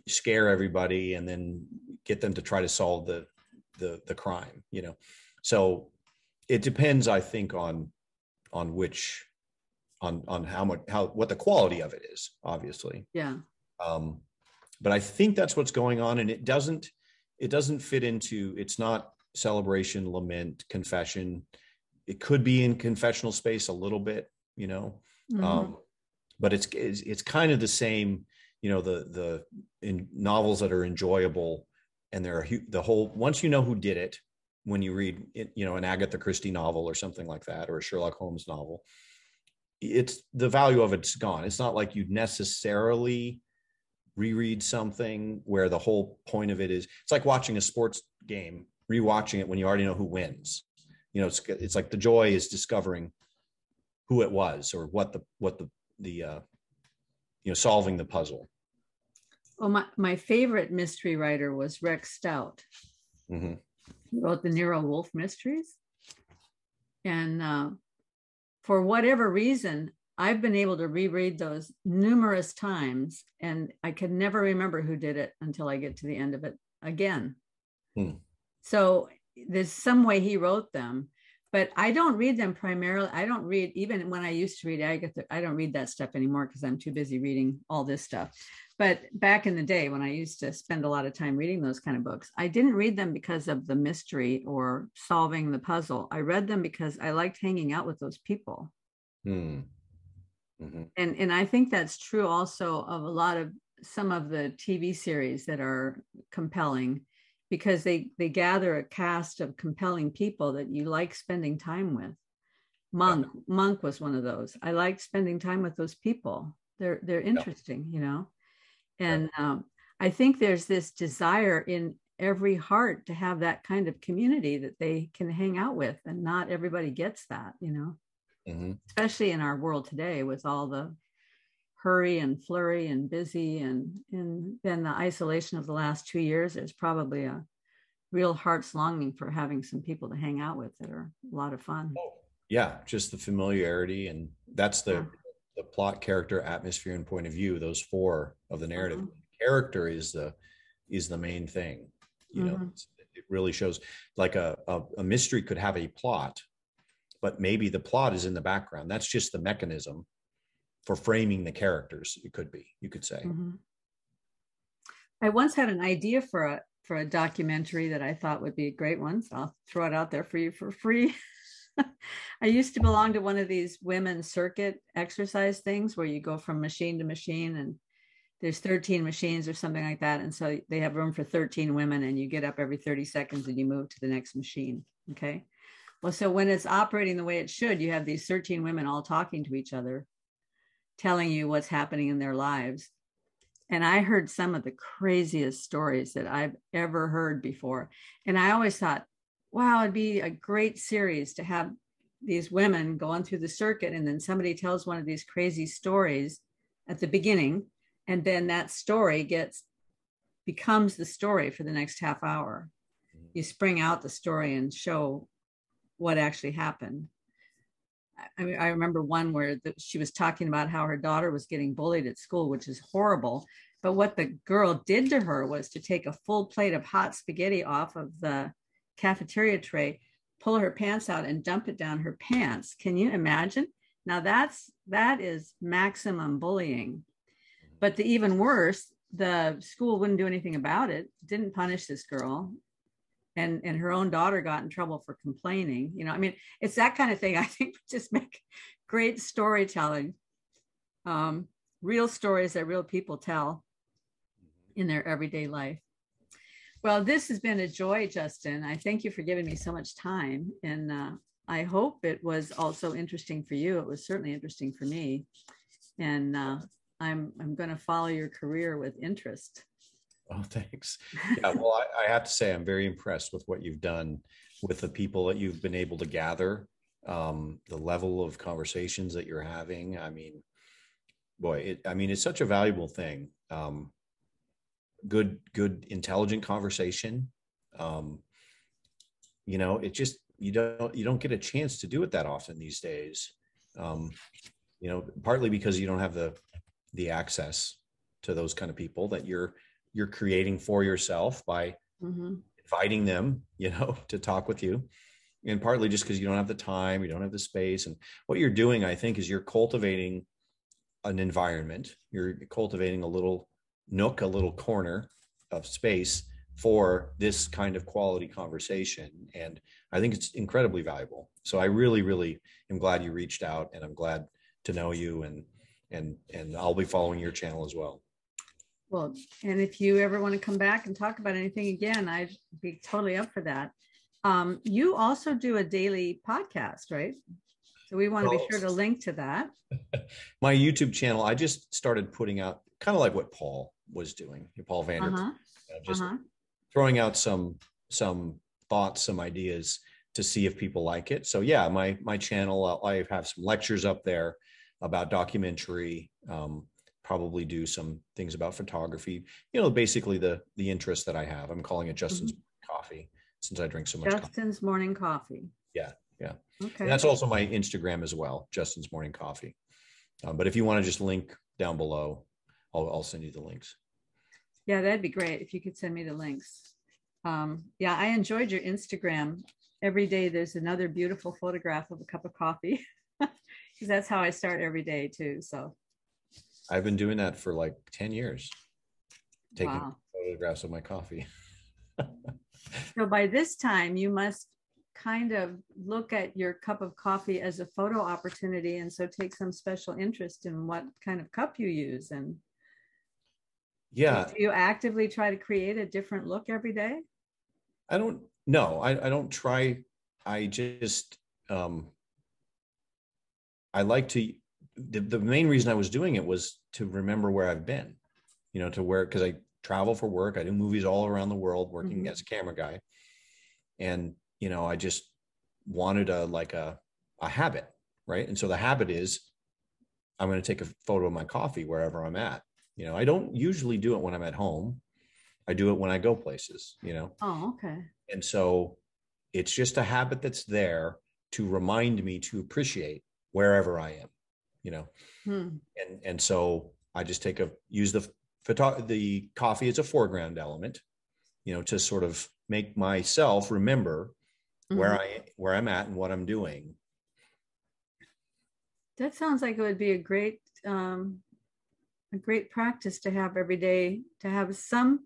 scare everybody and then get them to try to solve the crime, So it depends, I think, on what the quality of it is, obviously. Yeah. But I think that's what's going on, and it doesn't fit into, it's not celebration, lament, confession. It could be in confessional space a little bit, Mm-hmm. But it's kind of the same, the in novels that are enjoyable, and there are the whole, once you know who did it, when you read it, an Agatha Christie novel or something like that, or a Sherlock Holmes novel, it's the value of it's gone. It's not like you'd necessarily reread something where the whole point of it is, it's like watching a sports game rewatching it when you already know who wins. You know, it's like the joy is discovering who it was or what the solving the puzzle. Well, my favorite mystery writer was Rex Stout. Mm-hmm. He wrote the Nero Wolfe mysteries. And for whatever reason, I've been able to reread those numerous times, and I could never remember who did it until I get to the end of it again. So there's some way he wrote them, but I don't read them primarily. I don't read, even when I used to read Agatha, I don't read that stuff anymore because I'm too busy reading all this stuff. But back in the day when I used to spend a lot of time reading those kind of books, I didn't read them because of the mystery or solving the puzzle. I read them because I liked hanging out with those people. Mm-hmm. And I think that's true also of some of the TV series that are compelling, because they gather a cast of compelling people that you like spending time with. Monk was one of those. I liked spending time with those people. They're interesting, you know. And I think there's this desire in every heart to have that kind of community that they can hang out with, and not everybody gets that, you know. Mm-hmm. Especially in our world today with all the hurry and flurry and busy, and then the isolation of the last 2 years. There's probably a real heart's longing for having some people to hang out with that are a lot of fun. Yeah, just the familiarity, and that's the plot, character, atmosphere, and point of view. Those four of the narrative. Character is the main thing. You know, it really shows. Like a mystery could have a plot, but maybe the plot is in the background. That's just the mechanism for framing the characters. It could be, you could say. I once had an idea for a documentary that I thought would be a great one. So I'll throw it out there for you for free. I used to belong to one of these women's circuit exercise things where you go from machine to machine, and there's 13 machines or something like that. And so they have room for 13 women, and you get up every 30 seconds and you move to the next machine. Okay. Well, so when it's operating the way it should, you have these 13 women all talking to each other, telling you what's happening in their lives. And I heard some of the craziest stories that I've ever heard before. And I always thought, wow, it'd be a great series to have these women going through the circuit, and then somebody tells one of these crazy stories at the beginning, and then that story becomes the story for the next half hour. You spring out the story and show what actually happened. I mean, I remember one where she was talking about how her daughter was getting bullied at school, which is horrible. But what the girl did to her was to take a full plate of hot spaghetti off of the cafeteria tray, pull her pants out, and dump it down her pants. Can you imagine? Now that is maximum bullying. But the even worse, the school wouldn't do anything about it, didn't punish this girl. And her own daughter got in trouble for complaining. You know, I mean, it's that kind of thing I think just make great storytelling. Real stories that real people tell in their everyday life. Well, this has been a joy, Justin. I thank you for giving me so much time. And I hope it was also interesting for you. It was certainly interesting for me. And I'm going to follow your career with interest. Oh, thanks. Yeah, well, I have to say, I'm very impressed with what you've done with the people that you've been able to gather, the level of conversations that you're having. I mean, boy, it's such a valuable thing. Good, intelligent conversation. You know, it just, you don't get a chance to do it that often these days. You know, partly because you don't have the access to those kind of people that you're creating for yourself by inviting them, you know, to talk with you. And partly just because you don't have the time, you don't have the space. And what you're doing, I think, is you're cultivating an environment. You're cultivating a little nook, a little corner of space for this kind of quality conversation. And I think it's incredibly valuable. So I really, really am glad you reached out, and I'm glad to know you, and I'll be following your channel as well. Well, and if you ever want to come back and talk about anything again, I'd be totally up for that. You also do a daily podcast, right? So we want to be sure to link to that. My YouTube channel, I just started putting out kind of like what Paul was doing, Paul Vanderkleist, just throwing out some thoughts, some ideas to see if people like it. So yeah, my channel, I have some lectures up there about documentary, probably do some things about photography, basically the interest that I have. I'm calling it Justin's Coffee, since I drink so much Justin's coffee. Morning Coffee. Yeah. Okay. And that's also my Instagram as well, Justin's Morning Coffee. But if you want to just link down below, I'll send you the links. Yeah, that'd be great if you could send me the links. Yeah, I enjoyed your Instagram. Every day there's another beautiful photograph of a cup of coffee, because that's how I start every day too. So I've been doing that for like 10 years, taking wow. photographs of my coffee. So by this time, you must kind of look at your cup of coffee as a photo opportunity, and so take some special interest in what kind of cup you use. And yeah, do you actively try to create a different look every day? I don't try. I just, I like to, the main reason I was doing it was to remember where I've been, because I travel for work. I do movies all around the world, working as a camera guy. And, I just wanted a habit, right? And so the habit is I'm going to take a photo of my coffee wherever I'm at. I don't usually do it when I'm at home. I do it when I go places, Oh, okay. And so it's just a habit that's there to remind me to appreciate wherever I am, and so I just use the coffee as a foreground element, to sort of make myself remember where I'm at and what I'm doing. That sounds like it would be a great practice to have every day, to have some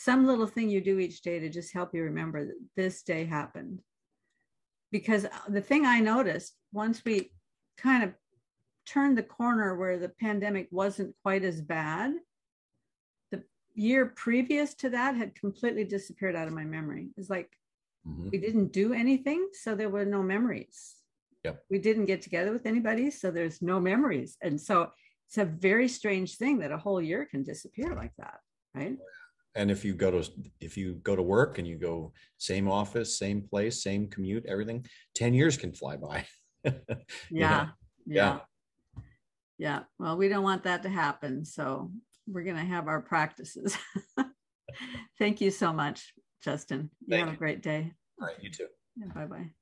little thing you do each day to just help you remember that this day happened. Because the thing I noticed, once we kind of turned the corner where the pandemic wasn't quite as bad, the year previous to that had completely disappeared out of my memory. It's like we didn't do anything, so there were no memories. Yep. We didn't get together with anybody, so there's no memories. And so it's a very strange thing that a whole year can disappear like that, right? And if you go to work and you go same office, same place, same commute, everything, 10 years can fly by. Yeah. Well, we don't want that to happen, so we're going to have our practices. Thank you so much, Justin. You have a great day. All right, you too. Yeah, bye-bye.